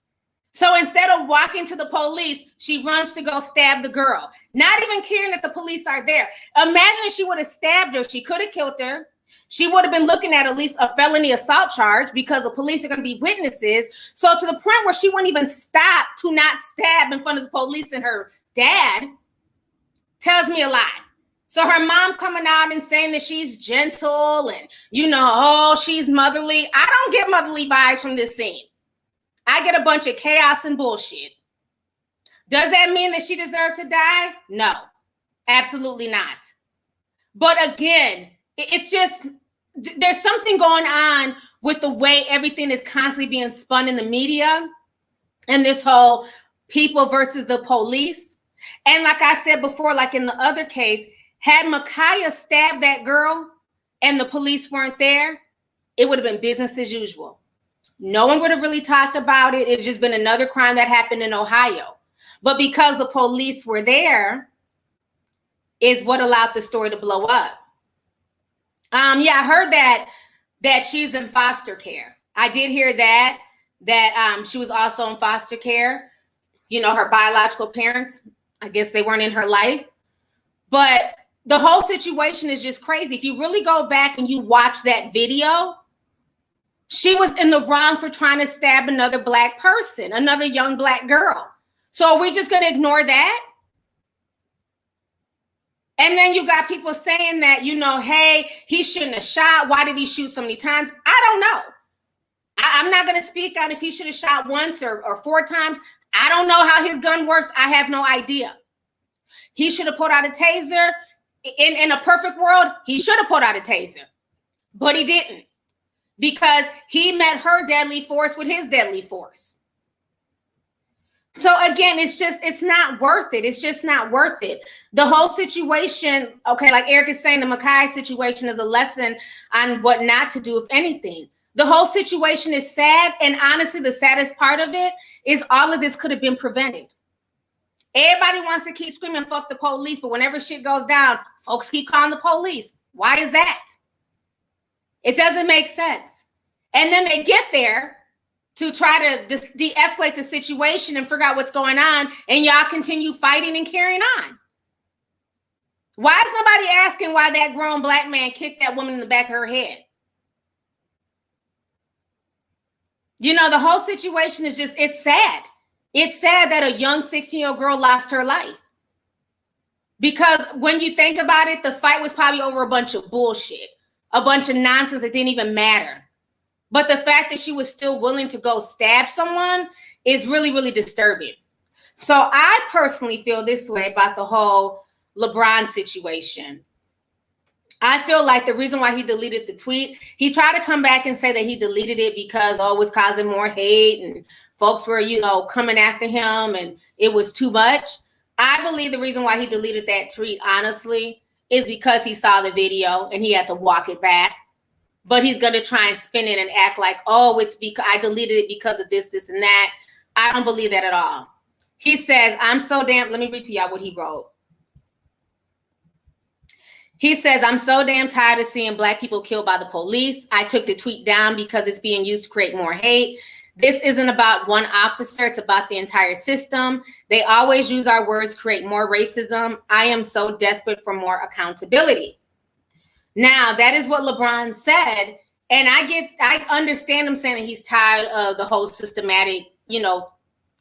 So instead of walking to the police, she runs to go stab the girl, not even caring that the police are there. Imagine if she would have stabbed her. She could have killed her. She would have been looking at least a felony assault charge because the police are going to be witnesses. So to the point where she wouldn't even stop to not stab in front of the police and her dad tells me a lot. So her mom coming out and saying that she's gentle and, you know, oh, she's motherly. I don't get motherly vibes from this scene. I get a bunch of chaos and bullshit. Does that mean that she deserved to die? No, absolutely not. But again, it's just, there's something going on with the way everything is constantly being spun in the media and this whole people versus the police. And like I said before, like in the other case, had Ma'Khia stabbed that girl and the police weren't there, it would have been business as usual. No one would have really talked about it. It's just been another crime that happened in Ohio. But because the police were there is what allowed the story to blow up. Yeah, I heard that she's in foster care. I did hear that she was also in foster care. You know, her biological parents, I guess they weren't in her life. But the whole situation is just crazy. If you really go back and you watch that video, she was in the wrong for trying to stab another black person, another young black girl. So are we just going to ignore that? And then you got people saying that, you know, hey, he shouldn't have shot. Why did he shoot so many times? I don't know. I'm not going to speak on if he should have shot once or 4 times. I don't know how his gun works. I have no idea. He should have put out a taser. In a perfect world, he should have put out a taser. But he didn't. Because he met her deadly force with his deadly force. So again, it's not worth it. It's just not worth it. The whole situation, okay, like Eric is saying, the Ma'Khia situation is a lesson on what not to do, if anything. The whole situation is sad. And honestly, the saddest part of it is all of this could have been prevented. Everybody wants to keep screaming, fuck the police. But whenever shit goes down, folks keep calling the police. Why is that? It doesn't make sense. And then they get there to try to de-escalate the situation and figure out what's going on, and y'all continue fighting and carrying on. Why is nobody asking why that grown black man kicked that woman in the back of her head? You know, the whole situation is just, it's sad. It's sad that a young 16-year-old girl lost her life. Because when you think about it, the fight was probably over a bunch of bullshit, a bunch of nonsense that didn't even matter. But the fact that she was still willing to go stab someone is really, really disturbing. So I personally feel this way about the whole LeBron situation. I feel like the reason why he deleted the tweet, he tried to come back and say that he deleted it because it was causing more hate and folks were, you know, coming after him and it was too much. I believe the reason why he deleted that tweet, honestly, is because he saw the video and he had to walk it back. But he's going to try and spin it and act like, oh, it's because I deleted it because of this, this, and that. I don't believe that at all. He says, I'm so damn, let me read to y'all what he wrote. He says, I'm so damn tired of seeing Black people killed by the police. I took the tweet down because it's being used to create more hate. This isn't about one officer. It's about the entire system. They always use our words, create more racism. I am so desperate for more accountability. Now, that is what LeBron said. And I understand him saying that he's tired of the whole systematic, you know,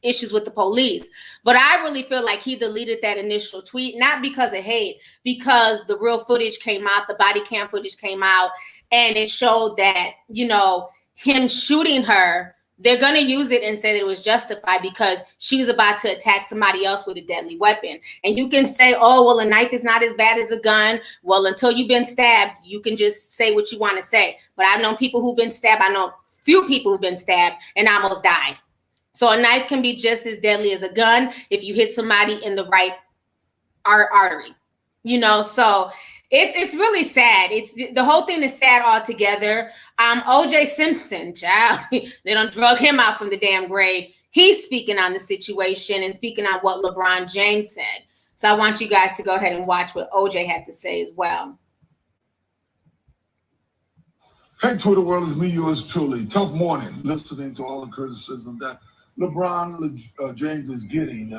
issues with the police. But I really feel like he deleted that initial tweet, not because of hate, because the real footage came out, the body cam footage came out, and it showed that, you know, him shooting her, they're going to use it and say that it was justified because she was about to attack somebody else with a deadly weapon. And you can say, oh, well, a knife is not as bad as a gun. Well, until you've been stabbed, you can just say what you want to say. But I've known people who've been stabbed. I know few people who've been stabbed and almost died. So a knife can be just as deadly as a gun if you hit somebody in the right artery, you know. So it's really sad. It's the whole thing is sad altogether. OJ Simpson, child, they don't drug him out from the damn grave. He's speaking on the situation and speaking on what LeBron James said. So I want you guys to go ahead and watch what OJ had to say as well. Hey, Twitter world, it's me, yours truly. Tough morning, listening to all the criticism that LeBron James is getting.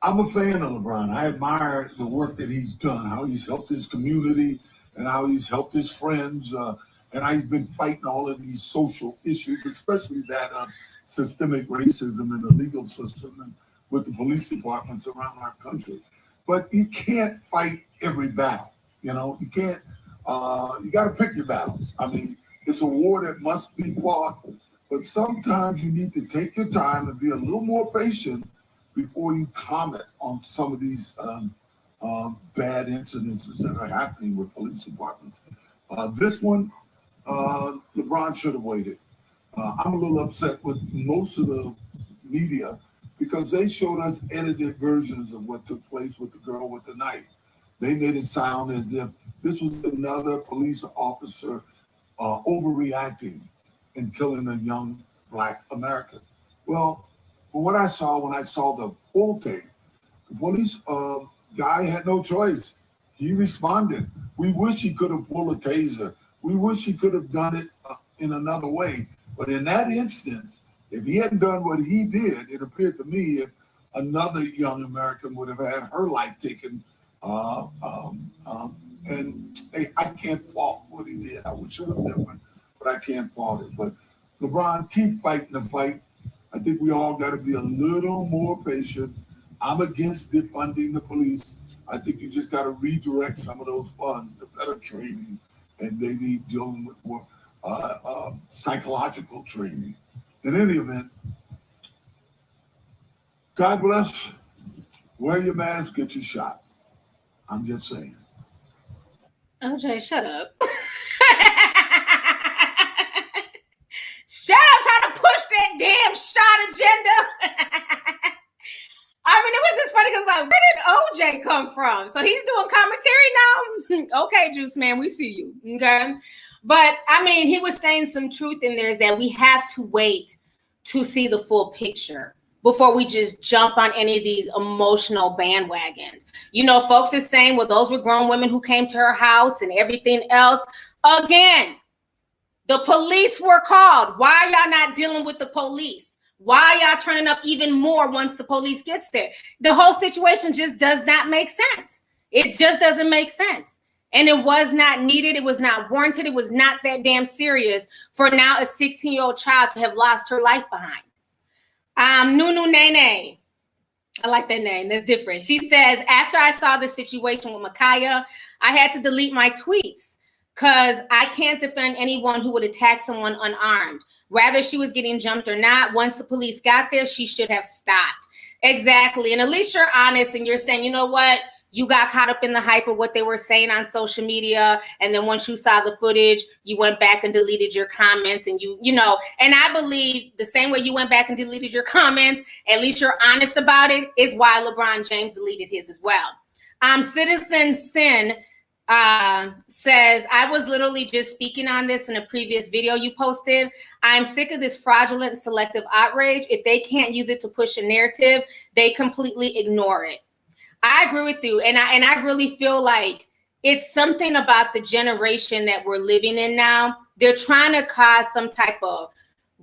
I'm a fan of LeBron. I admire the work that he's done, how he's helped his community and how he's helped his friends and how he's been fighting all of these social issues, especially that systemic racism in the legal system and with the police departments around our country. But you can't fight every battle, you know? You can't, you got to pick your battles. I mean, it's a war that must be fought, but sometimes you need to take your time and be a little more patient before you comment on some of these bad incidences that are happening with police departments. This one, LeBron should have waited. I'm a little upset with most of the media because they showed us edited versions of what took place with the girl with the knife. They made it sound as if this was another police officer overreacting and killing a young Black American. Well, from what I saw when I saw the full tape, the police guy had no choice. He responded. We wish he could have pulled a taser. We wish he could have done it in another way. But in that instance, if he hadn't done what he did, it appeared to me if another young American would have had her life taken. And hey, I can't fault what he did. I wish it was different, but I can't fault it. But LeBron, keep fighting the fight. I think we all got to be a little more patient. I'm against defunding the police. I think you just got to redirect some of those funds to better training and maybe dealing with more psychological training. In any event, God bless. Wear your mask, get your shots. I'm just saying. OJ, shut up. Shut up trying to push that damn shot agenda. I mean, it was just funny because, like, where did OJ come from? So he's doing commentary now? Okay, Juice Man, we see you, okay? But, I mean, he was saying some truth in there is that we have to wait to see the full picture before we just jump on any of these emotional bandwagons. You know, folks are saying, well, those were grown women who came to her house and everything else. Again, the police were called. Why are y'all not dealing with the police? Why are y'all turning up even more once the police gets there? The whole situation just does not make sense. It just doesn't make sense. And it was not needed. It was not warranted. It was not that damn serious for now a 16-year-old child to have lost her life behind. Nunu Nene. I like that name. That's different. She says, after I saw the situation with Micaiah, I had to delete my tweets because I can't defend anyone who would attack someone unarmed. Whether she was getting jumped or not, once the police got there, she should have stopped. Exactly. And at least you're honest and you're saying, you know what? you got caught up in the hype of what they were saying on social media. And then once you saw the footage, you went back and deleted your comments. And you know, and I believe the same way you went back and deleted your comments, at least you're honest about it, is why LeBron James deleted his as well. Citizen Sin says, I was literally just speaking on this in a previous video you posted. I'm sick of this fraudulent selective outrage. If they can't use it to push a narrative, they completely ignore it. I agree with you. And I really feel like it's something about the generation that we're living in now. They're trying to cause some type of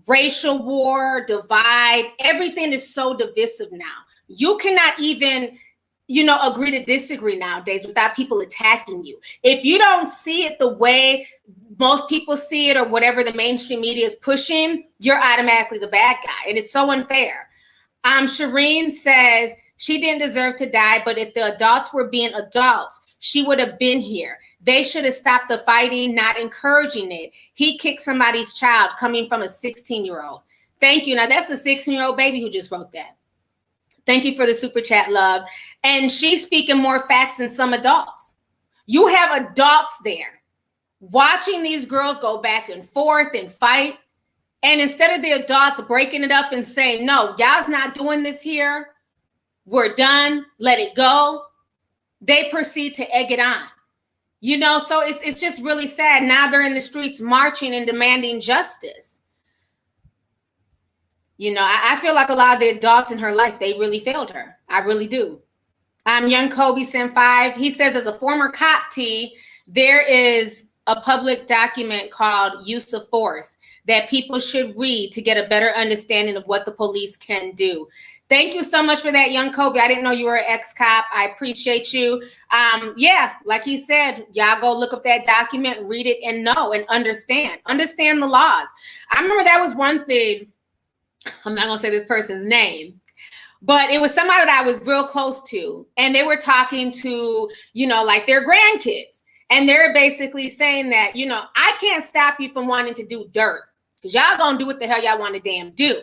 racial war, divide. Everything is so divisive now. You cannot even, you know, agree to disagree nowadays without people attacking you. If you don't see it the way most people see it or whatever the mainstream media is pushing, you're automatically the bad guy. And it's so unfair. Shireen says she didn't deserve to die, but if the adults were being adults, she would have been here. They should have stopped the fighting, not encouraging it. He kicked somebody's child coming from a 16-year-old. Thank you. Now that's a 16-year-old baby who just wrote that. Thank you for the super chat, love. And she's speaking more facts than some adults. You have adults there watching these girls go back and forth and fight. And instead of the adults breaking it up and saying, no, y'all's not doing this here, we're done, let it go, they proceed to egg it on. You know, so it's just really sad. Now they're in the streets marching and demanding justice. You know, I feel like a lot of the adults in her life, they really failed her. I really do. Young Kobe sent 5. He says, as a former cop, there is a public document called Use of Force that people should read to get a better understanding of what the police can do. Thank you so much for that, Young Kobe. I didn't know you were an ex-cop. I appreciate you. Yeah, like he said, y'all go look up that document, read it, and know and understand. Understand the laws. I remember that was one thing. I'm not going to say this person's name, but it was somebody that I was real close to. And they were talking to, you know, like their grandkids. And they're basically saying that, you know, I can't stop you from wanting to do dirt because y'all going to do what the hell y'all want to damn do.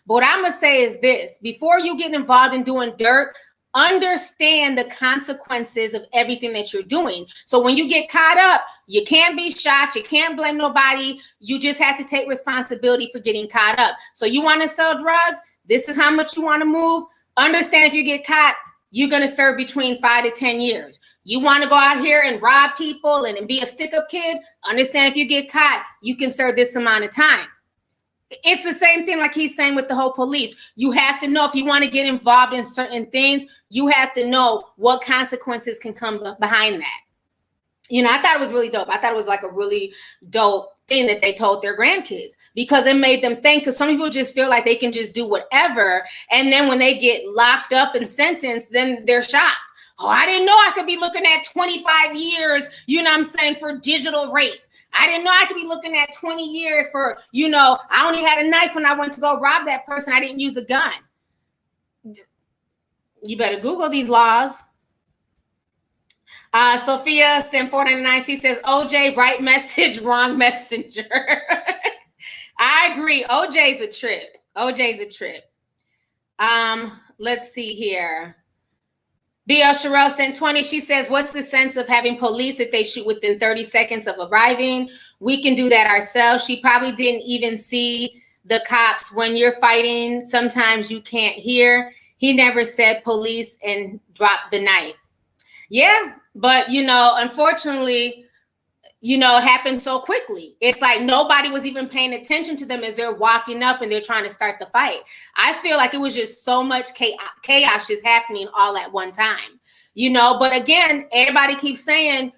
But what I'm going to say is this. Before you get involved in doing dirt, understand the consequences of everything that you're doing. So when you get caught up, you can't be shot. You can't blame nobody. You just have to take responsibility for getting caught up. So you want to sell drugs? This is how much you want to move. Understand if you get caught, you're going to serve between 5 to 10 years. You want to go out here and rob people and be a stick-up kid? Understand if you get caught, you can serve this amount of time. It's the same thing like he's saying with the whole police. You have to know if you want to get involved in certain things, you have to know what consequences can come behind that. You know, I thought it was really dope. I thought it was like a really dope thing that they told their grandkids because it made them think, because some people just feel like they can just do whatever. And then when they get locked up and sentenced, then they're shocked. Oh, I didn't know I could be looking at 25 years, you know what I'm saying, for digital rape. I didn't know I could be looking at 20 years for, you know, I only had a knife when I went to go rob that person. I didn't use a gun. You better Google these laws. Sophia sent 499. She says, OJ, right message, wrong messenger. I agree. OJ's a trip. OJ's a trip. Let's see here. BL Sherelle sent 20. She says, what's the sense of having police if they shoot within 30 seconds of arriving? We can do that ourselves. She probably didn't even see the cops. When you're fighting, sometimes you can't hear. He never said police and dropped the knife. Yeah, but, you know, unfortunately, you know, it happened so quickly. It's like nobody was even paying attention to them as they're walking up and they're trying to start the fight. I feel like it was just so much chaos just happening all at one time, you know. But again, everybody keeps saying,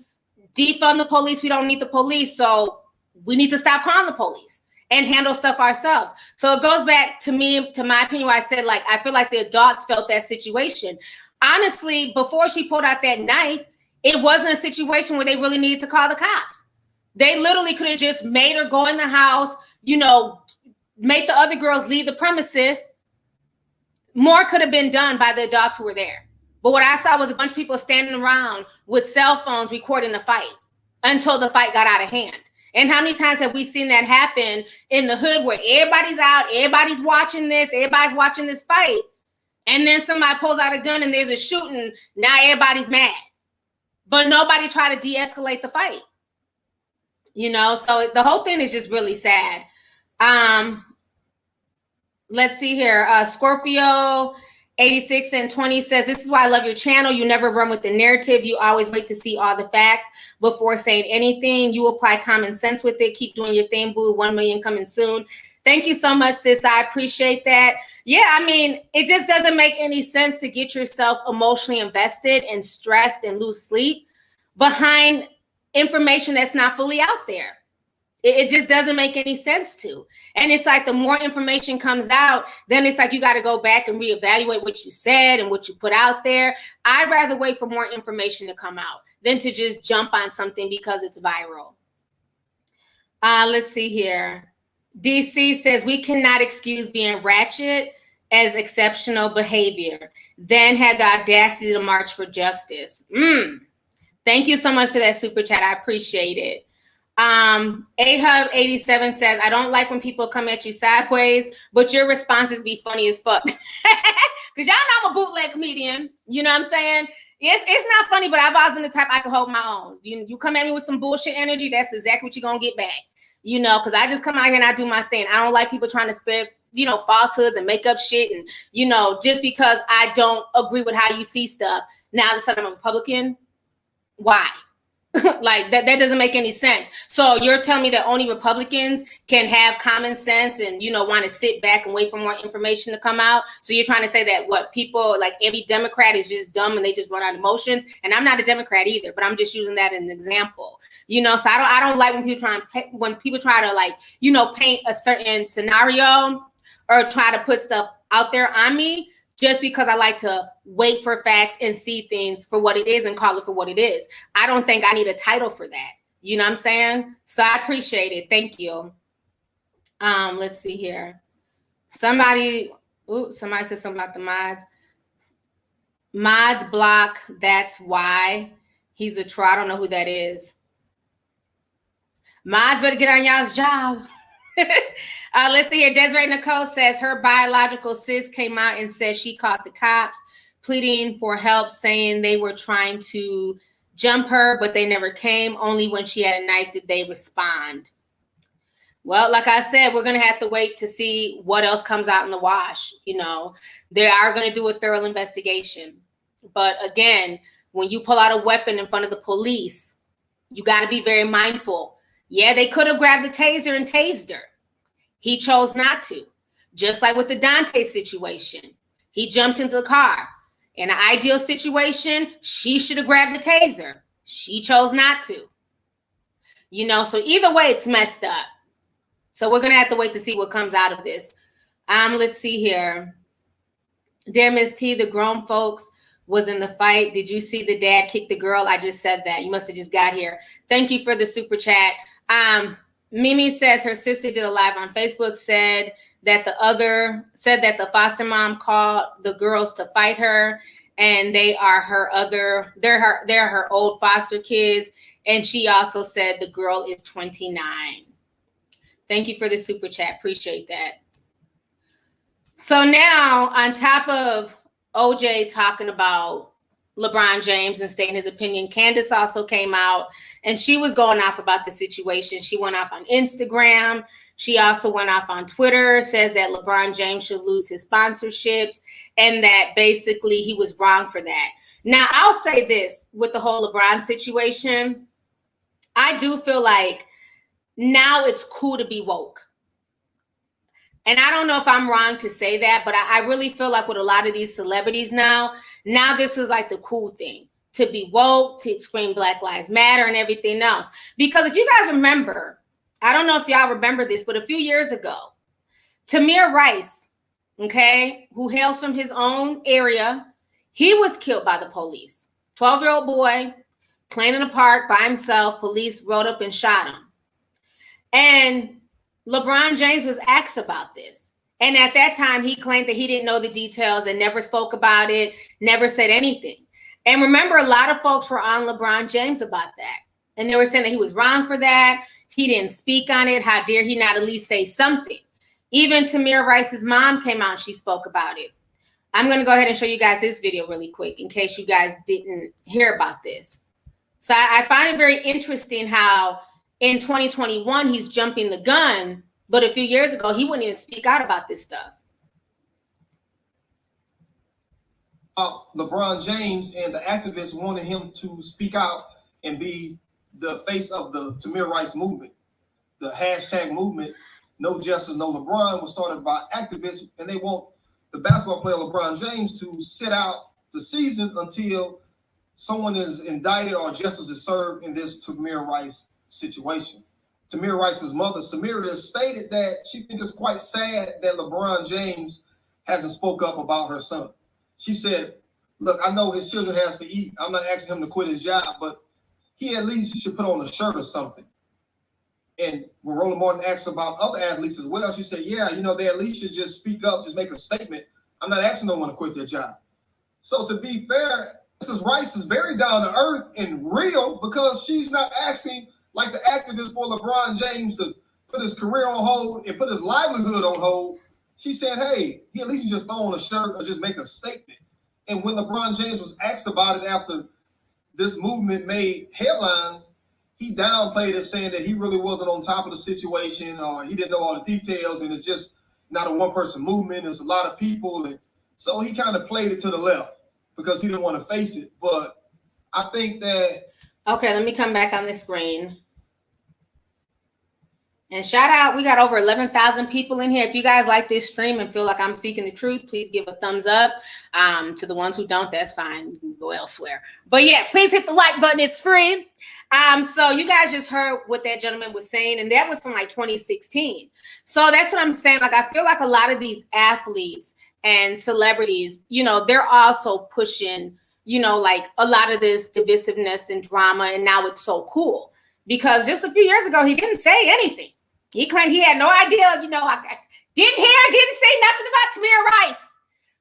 defund the police. We don't need the police. So we need to stop calling the police and handle stuff ourselves. So it goes back to me, to my opinion, where I said, like, I feel like the adults felt that situation. Honestly, before she pulled out that knife, it wasn't a situation where they really needed to call the cops. They literally could have just made her go in the house, you know, make the other girls leave the premises. More could have been done by the adults who were there. But what I saw was a bunch of people standing around with cell phones recording the fight until the fight got out of hand. And how many times have we seen that happen in the hood where everybody's out, everybody's watching this, everybody's watching this fight, And then somebody pulls out a gun and there's a shooting. Now everybody's mad. But nobody tried to de-escalate the fight. You know, so the whole thing is just really sad. Let's see here. Scorpio 86 and 20 says, this is why I love your channel. You never run with the narrative. You always wait to see all the facts before saying anything. You apply common sense with it. Keep doing your thing, boo. 1 million coming soon. Thank you so much, sis. I appreciate that. Yeah, I mean, it just doesn't make any sense to get yourself emotionally invested and stressed and lose sleep behind information that's not fully out there. It just doesn't make any sense to. And it's like the more information comes out, then it's like you got to go back and reevaluate what you said and what you put out there. I'd rather wait for more information to come out than to just jump on something because it's viral. Let's see here. DC says, we cannot excuse being ratchet as exceptional behavior, then had the audacity to march for justice. Thank you so much for that super chat. I appreciate it. Ahub 87 says, I don't like when people come at you sideways, but your responses be funny as fuck. Because y'all know I'm a bootleg comedian. You know what I'm saying? It's not funny, but I've always been the type I can hold my own. You come at me with some bullshit energy, that's exactly what you're going to get back. You know, because I just come out here and I do my thing. I don't like people trying to spread, you know, falsehoods and make up shit. And, you know, just because I don't agree with how you see stuff, now that I'm a Republican, why? Like that doesn't make any sense. So you're telling me that only Republicans can have common sense and, you know, want to sit back and wait for more information to come out. So you're trying to say that what people, like every Democrat is just dumb and they just run out of emotions. And I'm not a Democrat either, but I'm just using that as an example. You know, so I don't like when people try to like, you know, paint a certain scenario or try to put stuff out there on me. Just because I like to wait for facts and see things for what it is and call it for what it is. I don't think I need a title for that. You know what I'm saying? So I appreciate it. Thank you. Let's see here. Somebody said something about the mods. Mods block, that's why. He's a troll. I don't know who that is. Mods better get on y'all's job. Let's see here. Desiree Nicole says her biological sis came out and said she caught the cops pleading for help, saying they were trying to jump her, but they never came. Only when she had a knife did they respond. Well, like I said, we're going to have to wait to see what else comes out in the wash. You know, they are going to do a thorough investigation. But again, when you pull out a weapon in front of the police, you got to be very mindful. Yeah, they could have grabbed the taser and tased her. He chose not to. Just like with the Dante situation. He jumped into the car. In an ideal situation, she should have grabbed the taser. She chose not to. You know, so either way, it's messed up. So we're going to have to wait to see what comes out of this. Let's see here. Dear Ms. T, the grown folks was in the fight. Did you see the dad kick the girl? I just said that. You must have just got here. Thank you for the super chat. Mimi says her sister did a live on Facebook, said that the foster mom called the girls to fight her, and they are they're her old foster kids. And she also said the girl is 29. Thank you for the super chat. Appreciate that. So now, on top of OJ talking about LeBron James and stating his opinion, Candace also came out and she was going off about the situation. She went off on Instagram. She also went off on Twitter, says that LeBron James should lose his sponsorships and that basically he was wrong for that. Now, I'll say this with the whole LeBron situation. I do feel like now it's cool to be woke. And I don't know if I'm wrong to say that, but I really feel like with a lot of these celebrities now this is like the cool thing, to be woke, to scream Black Lives Matter and everything else. Because if you guys remember, I don't know if y'all remember this, but a few years ago, Tamir Rice, okay, who hails from his own area, he was killed by the police. 12-year-old boy playing in a park by himself. Police rode up and shot him. And LeBron James was asked about this. And at that time, he claimed that he didn't know the details and never spoke about it, never said anything. And remember, a lot of folks were on LeBron James about that. And they were saying that he was wrong for that. He didn't speak on it. How dare he not at least say something? Even Tamir Rice's mom came out and she spoke about it. I'm going to go ahead and show you guys this video really quick in case you guys didn't hear about this. So I find it very interesting how in 2021, he's jumping the gun, but a few years ago, he wouldn't even speak out about this stuff. LeBron James and the activists wanted him to speak out and be the face of the Tamir Rice movement. The hashtag movement, No Justice, No LeBron, was started by activists, and they want the basketball player LeBron James to sit out the season until someone is indicted or justice is served in this Tamir Rice situation. Tamir Rice's mother, Samira, stated that she thinks it's quite sad that LeBron James hasn't spoke up about her son. She said, look, I know his children has to eat. I'm not asking him to quit his job, but he at least should put on a shirt or something. And when Roland Martin asked about other athletes as well, she said, yeah, you know, they at least should just speak up, just make a statement. I'm not asking no one to quit their job. So to be fair, Mrs. Rice is very down to earth and real because she's not asking like the activist for LeBron James to put his career on hold and put his livelihood on hold. She said, hey, he at least just throw on a shirt or just make a statement. And when LeBron James was asked about it after this movement made headlines, he downplayed it, saying that he really wasn't on top of the situation or he didn't know all the details and it's just not a one-person movement. There's a lot of people. And so he kind of played it to the left because he didn't want to face it. But I think that... Okay, let me come back on the screen. And shout out, we got over 11,000 people in here. If you guys like this stream and feel like I'm speaking the truth, please give a thumbs up. To the ones who don't, that's fine. You can go elsewhere. But yeah, please hit the like button. It's free. So you guys just heard what that gentleman was saying, and that was from like 2016. So that's what I'm saying. Like, I feel like a lot of these athletes and celebrities, you know, they're also pushing, you know, like a lot of this divisiveness and drama, and now it's so cool. Because just a few years ago, he didn't say anything. He claimed he had no idea, you know, I didn't say nothing about Tamir Rice.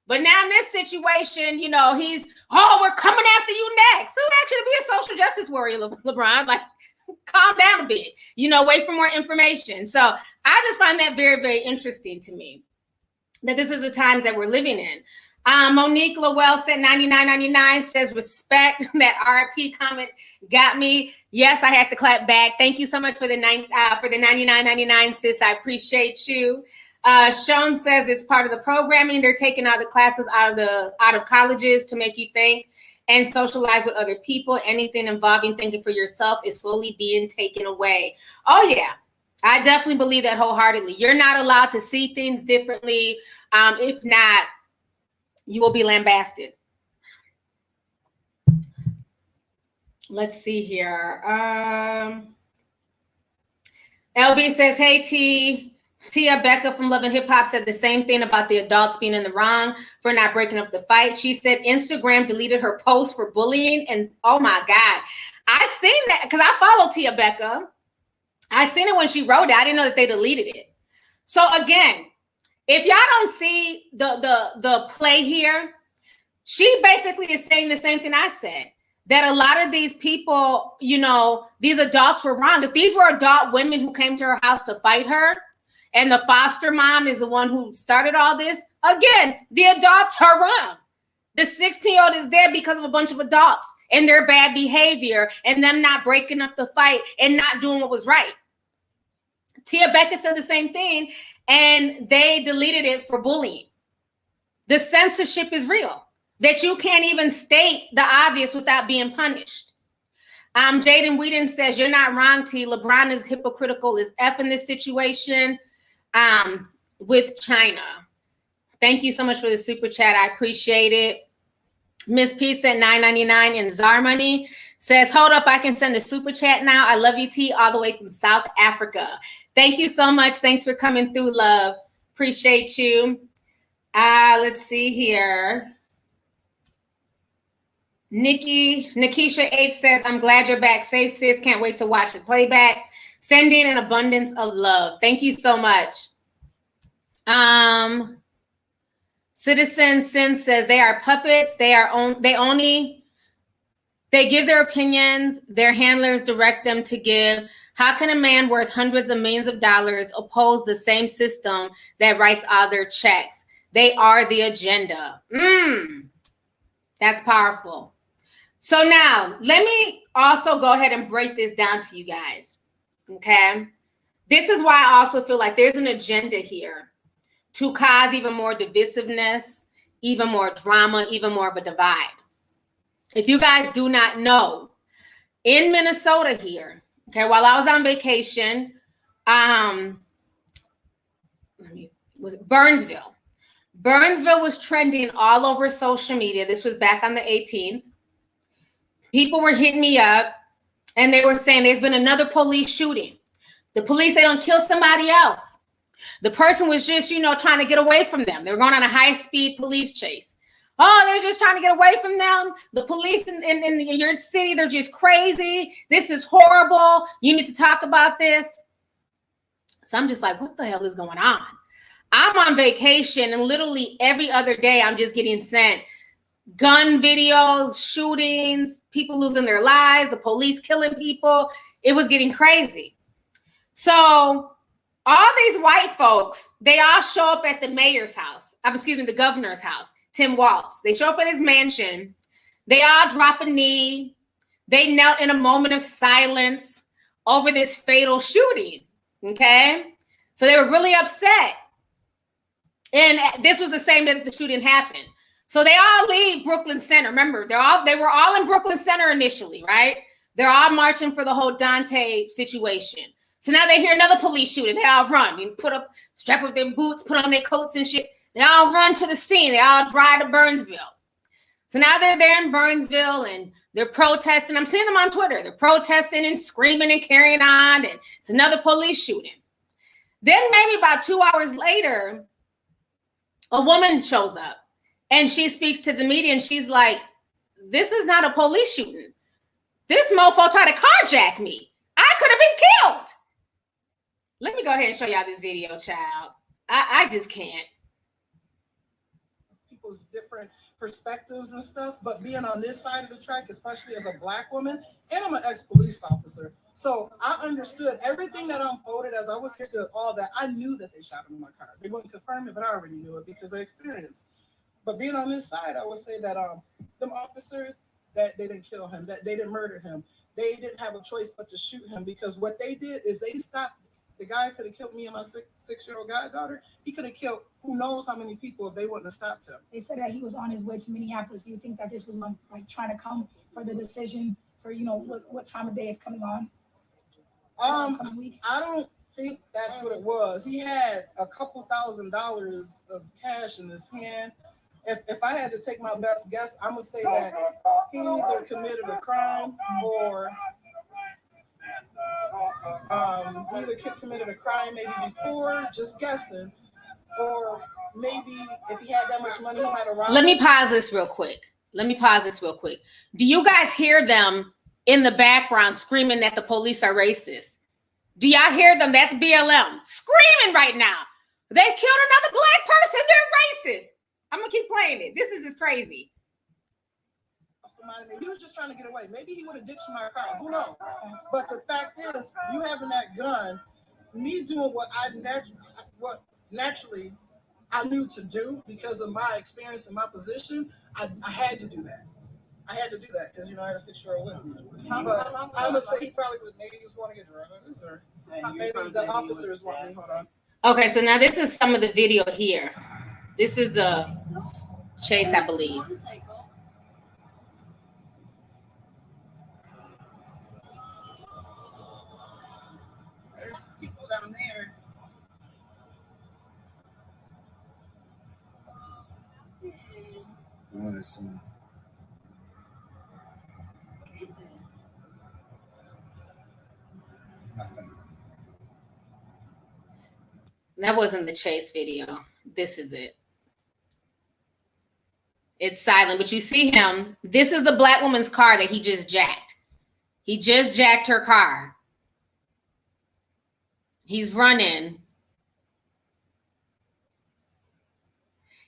But now in this situation, you know, he's, oh, we're coming after you next. Who asked you to be a social justice warrior, LeBron? Like, calm down a bit, you know, wait for more information. So I just find that very, very interesting to me, that this is the times that we're living in. Monique Lowell said 99.99 says respect. That RP comment got me. Yes, I had to clap back. Thank you so much for the 99.99, sis. I appreciate you. Sean says it's part of the programming. They're taking all the classes out of colleges to make you think and socialize with other people. Anything involving thinking for yourself is slowly being taken away. Oh yeah, I definitely believe that wholeheartedly. You're not allowed to see things differently. If not, you will be lambasted. Let's see here. LB says, hey, Tia Becca from Love and Hip Hop said the same thing about the adults being in the wrong for not breaking up the fight. She said Instagram deleted her post for bullying. And oh my God, I seen that because I follow Tia Becca. I seen it when she wrote it. I didn't know that they deleted it. So again, if y'all don't see the play here, she basically is saying the same thing I said, that a lot of these people, you know, these adults were wrong. If these were adult women who came to her house to fight her, and the foster mom is the one who started all this, again, the adults are wrong. The 16-year-old is dead because of a bunch of adults and their bad behavior and them not breaking up the fight and not doing what was right. Tia Becca said the same thing, and they deleted it for bullying. The censorship is real, that you can't even state the obvious without being punished. Jaden Whedon says, you're not wrong, T. LeBron is hypocritical as F in this situation with China. Thank you so much for the super chat. I appreciate it. Miss P said $9.99 in Zar money. Says, hold up, I can send a super chat now. I love you, T, all the way from South Africa. Thank you so much. Thanks for coming through, love. Appreciate you. Let's see here. Nikisha H says, I'm glad you're back safe, sis. Can't wait to watch the playback. Sending an abundance of love. Thank you so much. Citizen Sin says they are puppets. They give their opinions. Their handlers direct them to give. How can a man worth hundreds of millions of dollars oppose the same system that writes all their checks? They are the agenda. That's powerful. So now let me also go ahead and break this down to you guys. Okay. This is why I also feel like there's an agenda here to cause even more divisiveness, even more drama, even more of a divide. If you guys do not know, in Minnesota here, okay, while I was on vacation, was Burnsville. Burnsville was trending all over social media. This was back on the 18th. People were hitting me up and they were saying there's been another police shooting. The police, they don't kill somebody else. The person was just, trying to get away from them. They were going on a high-speed police chase. Oh, they're just trying to get away from them. The police in your city, they're just crazy. This is horrible. You need to talk about this. So I'm just like, what the hell is going on? I'm on vacation and literally every other day I'm just getting sent gun videos, shootings, people losing their lives, the police killing people. It was getting crazy. So all these white folks, they all show up at the mayor's house. The governor's house, Tim Walz. They show up at his mansion. They all drop a knee. They knelt in a moment of silence over this fatal shooting. Okay? So they were really upset. And this was the same day that the shooting happened. So they all leave Brooklyn Center. Remember, they were all in Brooklyn Center initially, right? They're all marching for the whole Dante situation. So now they hear another police shooting. They all run and strap up their boots, put on their coats and shit. They all run to the scene. They all drive to Burnsville. So now they're there in Burnsville and they're protesting. I'm seeing them on Twitter. They're protesting and screaming and carrying on. And it's another police shooting. Then maybe about 2 hours later, a woman shows up and she speaks to the media and she's like, this is not a police shooting. This mofo tried to carjack me. I could have been killed. Let me go ahead and show y'all this video, child. I just can't. People's different perspectives and stuff, but being on this side of the track, especially as a Black woman, and I'm an ex-police officer, so I understood everything that unfolded as I was here to all that. I knew that they shot him in my car. They wouldn't confirm it, but I already knew it because I experienced. But being on this side, I would say that them officers, that they didn't kill him, that they didn't murder him. They didn't have a choice but to shoot him because what they did is they stopped. The guy could have killed me and my six-year-old goddaughter. He could have killed who knows how many people if they wouldn't have stopped him. They said that he was on his way to Minneapolis. Do you think that this was like trying to come for the decision for what time of day is coming on? I don't think that's what it was. He had a couple $1,000s of cash in his hand. If I had to take my best guess, I'm gonna say that he either committed a crime or committed a crime maybe before, just guessing, or maybe if he had that much money, he might have robbed. Let me pause this real quick. Do you guys hear them in the background screaming that the police are racist? Do y'all hear them? That's BLM screaming right now. They killed another Black person. They're racist. I'm gonna keep playing it. This is just crazy. He was just trying to get away. Maybe he would have ditched my car. Who knows? But the fact is, you having that gun, me doing what naturally I knew to do because of my experience and my position, I had to do that. I had to do that because I had a 6-year-old with me. But I'm gonna say he probably would. Maybe he was want to get drugs, or maybe the officers want me. Hold on. Okay, so now this is some of the video here. This is the chase, I believe. There's people down there. That wasn't the chase video. This is it. It's silent, but you see him. This is the Black woman's car that he just jacked. He just jacked her car. He's running.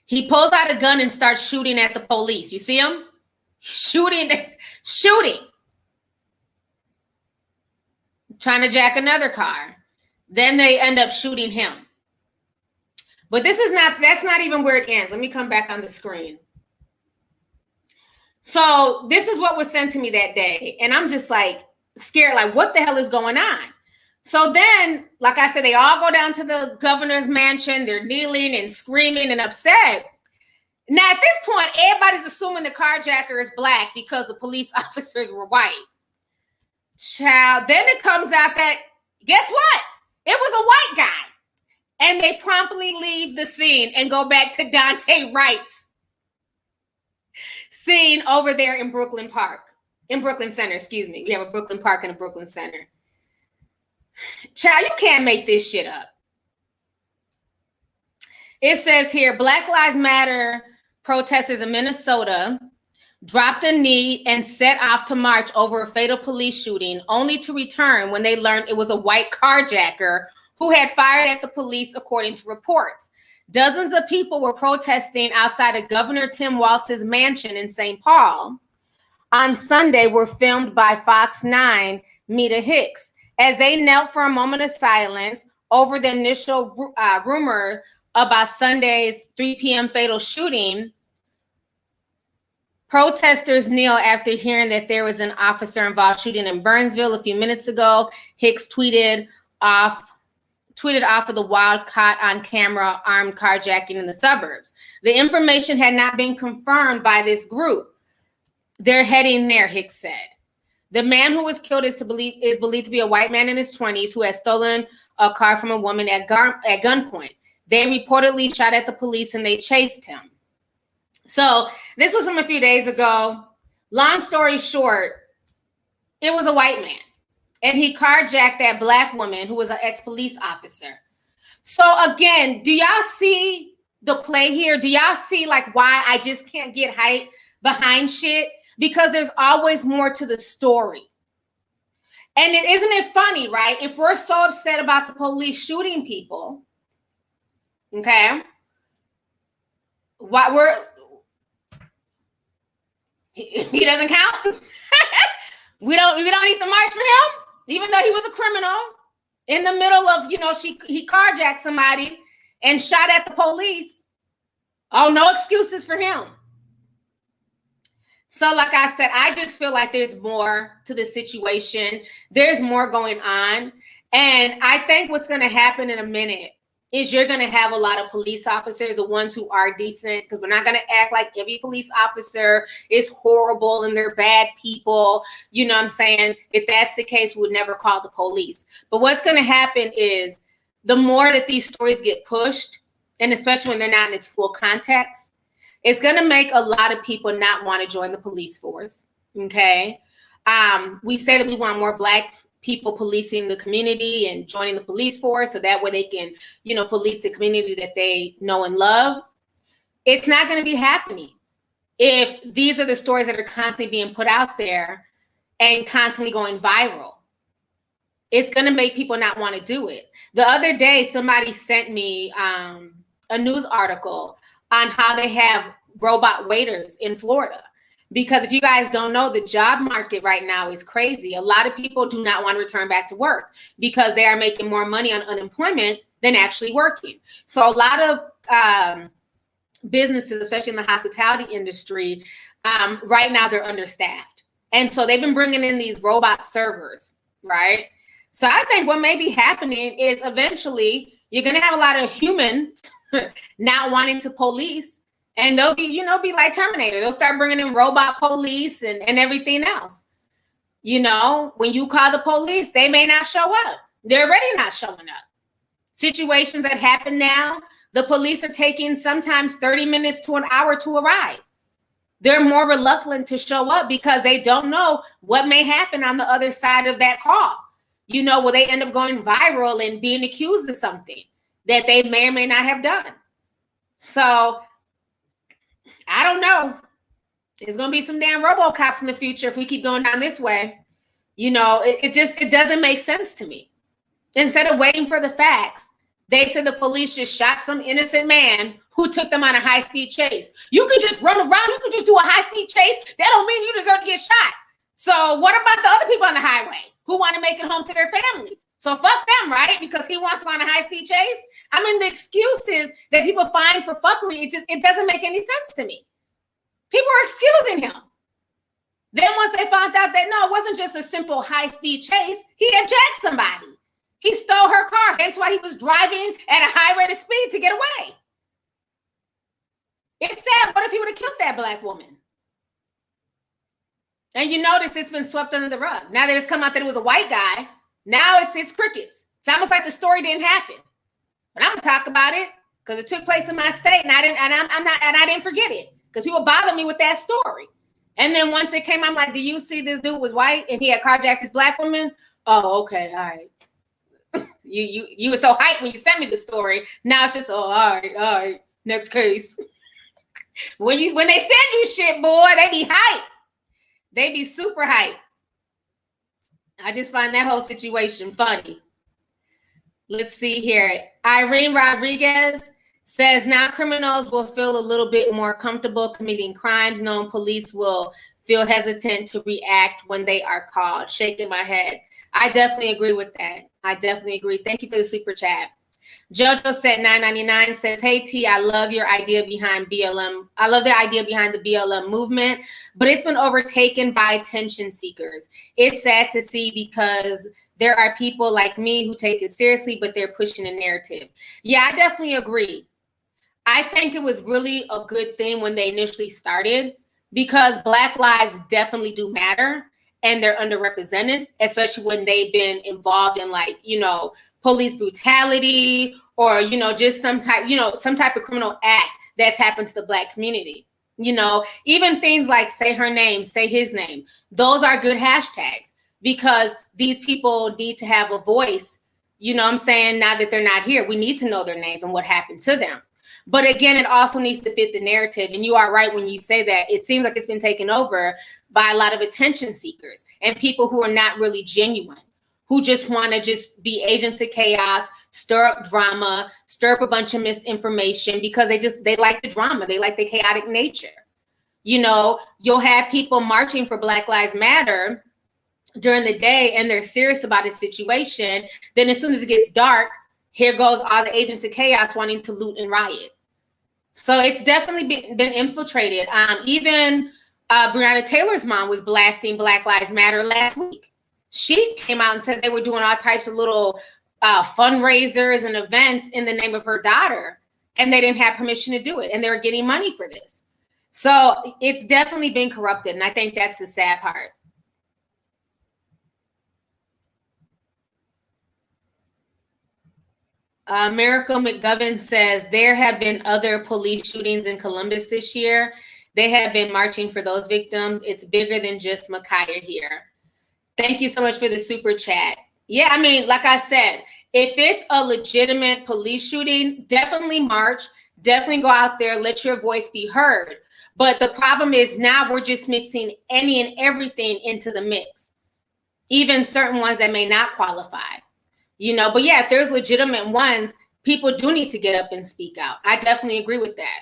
He pulls out a gun and starts shooting at the police. You see him? Shooting. Trying to jack another car. Then they end up shooting him. But that's not even where it ends. Let me come back on the screen. So this is what was sent to me that day. And I'm just like scared, like what the hell is going on? So then, like I said, they all go down to the governor's mansion. They're kneeling and screaming and upset. Now, at this point, everybody's assuming the carjacker is black because the police officers were white. Child, then it comes out that, guess what? It was a white guy. And they promptly leave the scene and go back to Dante Wright's scene over there in Brooklyn Center, excuse me. We have a Brooklyn Park and a Brooklyn Center. Child, you can't make this shit up. It says here, Black Lives Matter protesters in Minnesota dropped a knee and set off to march over a fatal police shooting, only to return when they learned it was a white carjacker who had fired at the police, according to reports. Dozens of people were protesting outside of Governor Tim Walz's mansion in St. Paul on Sunday were filmed by Fox 9 Meta Hicks as they knelt for a moment of silence over the initial rumor about Sunday's 3 p.m. fatal shooting. Protesters kneel after hearing that there was an officer-involved shooting in Burnsville a few minutes ago. Hicks tweeted off of the wild caught on camera armed carjacking in the suburbs. The information had not been confirmed by this group. They're heading there, Hicks said. The man who was killed is believed to be a white man in his 20s who had stolen a car from a woman at gunpoint. They reportedly shot at the police and they chased him. So this was from a few days ago. Long story short, it was a white man. And he carjacked that black woman who was an ex-police officer. So again, do y'all see the play here? Do y'all see like why I just can't get hype behind shit? Because there's always more to the story. And isn't it funny, right? If we're so upset about the police shooting people, okay, he doesn't count. we don't need to march for him. Even though he was a criminal in the middle of, he carjacked somebody and shot at the police. Oh, no excuses for him. So like I said, I just feel like there's more to the situation. There's more going on. And I think what's going to happen in a minute is you're going to have a lot of police officers, the ones who are decent, because we're not going to act like every police officer is horrible and they're bad people. You know what I'm saying? If that's the case, we would never call the police. But what's going to happen is the more that these stories get pushed, and especially when they're not in its full context, it's going to make a lot of people not want to join the police force. Okay. We say that we want more Black people policing the community and joining the police force so that way they can, police the community that they know and love. It's not going to be happening if these are the stories that are constantly being put out there and constantly going viral. It's going to make people not want to do it. The other day, somebody sent me a news article on how they have robot waiters in Florida. Because if you guys don't know, the job market right now is crazy. A lot of people do not want to return back to work because they are making more money on unemployment than actually working. So a lot of businesses, especially in the hospitality industry, right now they're understaffed. And so they've been bringing in these robot servers, right? So I think what may be happening is eventually you're going to have a lot of humans not wanting to police. And they'll be, be like Terminator. They'll start bringing in robot police and everything else. When you call the police, they may not show up. They're already not showing up. Situations that happen now, the police are taking sometimes 30 minutes to an hour to arrive. They're more reluctant to show up because they don't know what may happen on the other side of that call. Will they end up going viral and being accused of something that they may or may not have done? So I don't know. There's going to be some damn RoboCops in the future if we keep going down this way. It doesn't make sense to me. Instead of waiting for the facts, they said the police just shot some innocent man who took them on a high-speed chase. You can just run around. You can just do a high-speed chase. That don't mean you deserve to get shot. So what about the other people on the highway who who want to make it home to their families. So fuck them, right? Because he wants to go on a high-speed chase. I mean, the excuses that people find for fuckery, it doesn't make any sense to me. People are excusing him. Then once they found out that, no, it wasn't just a simple high-speed chase, he had jacked somebody. He stole her car, hence why he was driving at a high rate of speed to get away. It's sad. What if he would have killed that black woman? And you notice it's been swept under the rug. Now that it's come out that it was a white guy, now it's crickets. It's almost like the story didn't happen. But I'm gonna talk about it because it took place in my state, and I didn't forget it because people bother me with that story. And then once it came, I'm like, do you see this dude was white and he had carjacked this black woman? Oh, okay, all right. you were so hyped when you sent me the story. Now it's just, oh, all right, next case. When they send you shit, boy, they be hyped. They be super hyped. I just find that whole situation funny. Let's see here. Irene Rodriguez says now criminals will feel a little bit more comfortable committing crimes. Knowing police will feel hesitant to react when they are called. Shaking my head. I definitely agree with that. I definitely agree. Thank you for the super chat. Jojo said 999 says, hey T, I love your idea behind BLM. I love the idea behind the BLM movement, but it's been overtaken by attention seekers. It's sad to see because there are people like me who take it seriously, but they're pushing a narrative. Yeah, I definitely agree. I think it was really a good thing when they initially started because Black lives definitely do matter and they're underrepresented, especially when they've been involved in police brutality or, just some type of criminal act that's happened to the Black community. Even things like say her name, say his name. Those are good hashtags because these people need to have a voice, now that they're not here. We need to know their names and what happened to them. But again, it also needs to fit the narrative. And you are right when you say that. It seems like it's been taken over by a lot of attention seekers and people who are not really genuine, who just want to just be agents of chaos, stir up drama, stir up a bunch of misinformation because they like the drama. They like the chaotic nature. You'll have people marching for Black Lives Matter during the day and they're serious about a situation. Then as soon as it gets dark, here goes all the agents of chaos wanting to loot and riot. So it's definitely been infiltrated. Even Breonna Taylor's mom was blasting Black Lives Matter last week. She came out and said they were doing all types of little fundraisers and events in the name of her daughter, and they didn't have permission to do it, and they were getting money for this. So it's definitely been corrupted, and I think that's the sad part. Miracle McGovern says there have been other police shootings in Columbus this year. They have been marching for those victims. It's bigger than just Micaiah here. Thank you so much for the super chat. Yeah, I mean, like I said, if it's a legitimate police shooting, definitely march, definitely go out there, let your voice be heard. But the problem is now we're just mixing any and everything into the mix, even certain ones that may not qualify. But yeah, if there's legitimate ones, people do need to get up and speak out. I definitely agree with that.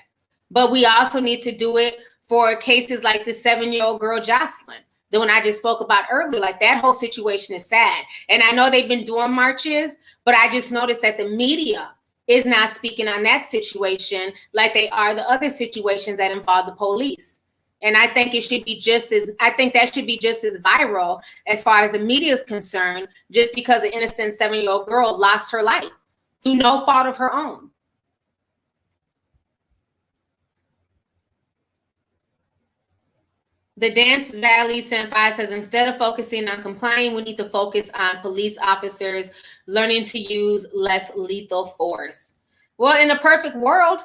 But we also need to do it for cases like the 7-year-old girl, Jocelyn, the one I just spoke about earlier. Like that whole situation is sad. And I know they've been doing marches, but I just noticed that the media is not speaking on that situation like they are the other situations that involve the police. And I think that should be just as viral as far as the media is concerned, just because an innocent 7-year-old girl lost her life through no fault of her own. The Dance Valley Senpai says, instead of focusing on complying, we need to focus on police officers learning to use less lethal force. Well, in a perfect world,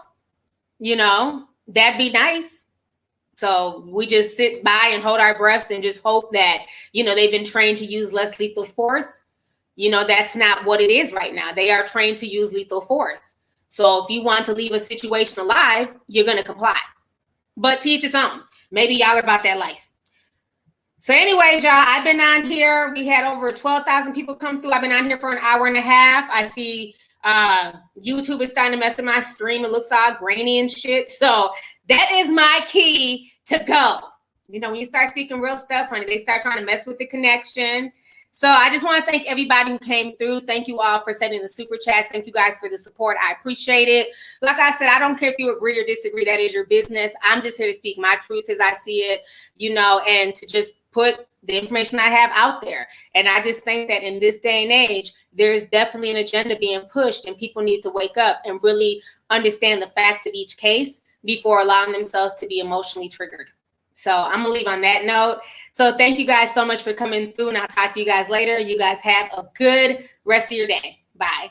that'd be nice. So we just sit by and hold our breaths and just hope that, they've been trained to use less lethal force. That's not what it is right now. They are trained to use lethal force. So if you want to leave a situation alive, you're going to comply. But to each its own. Maybe y'all are about that life. So anyways, y'all, I've been on here. We had over 12,000 people come through. I've been on here for an hour and a half. I see YouTube is starting to mess with my stream. It looks all grainy and shit. So that is my key to go. When you start speaking real stuff, honey, they start trying to mess with the connection. So I just want to thank everybody who came through. Thank you all for sending the super chats. Thank you guys for the support. I appreciate it. Like I said, I don't care if you agree or disagree. That is your business. I'm just here to speak my truth as I see it, you know, and to just put the information I have out there. And I just think that in this day and age, there's definitely an agenda being pushed, and people need to wake up and really understand the facts of each case before allowing themselves to be emotionally triggered. So I'm gonna leave on that note. So thank you guys so much for coming through, and I'll talk to you guys later. You guys have a good rest of your day. Bye.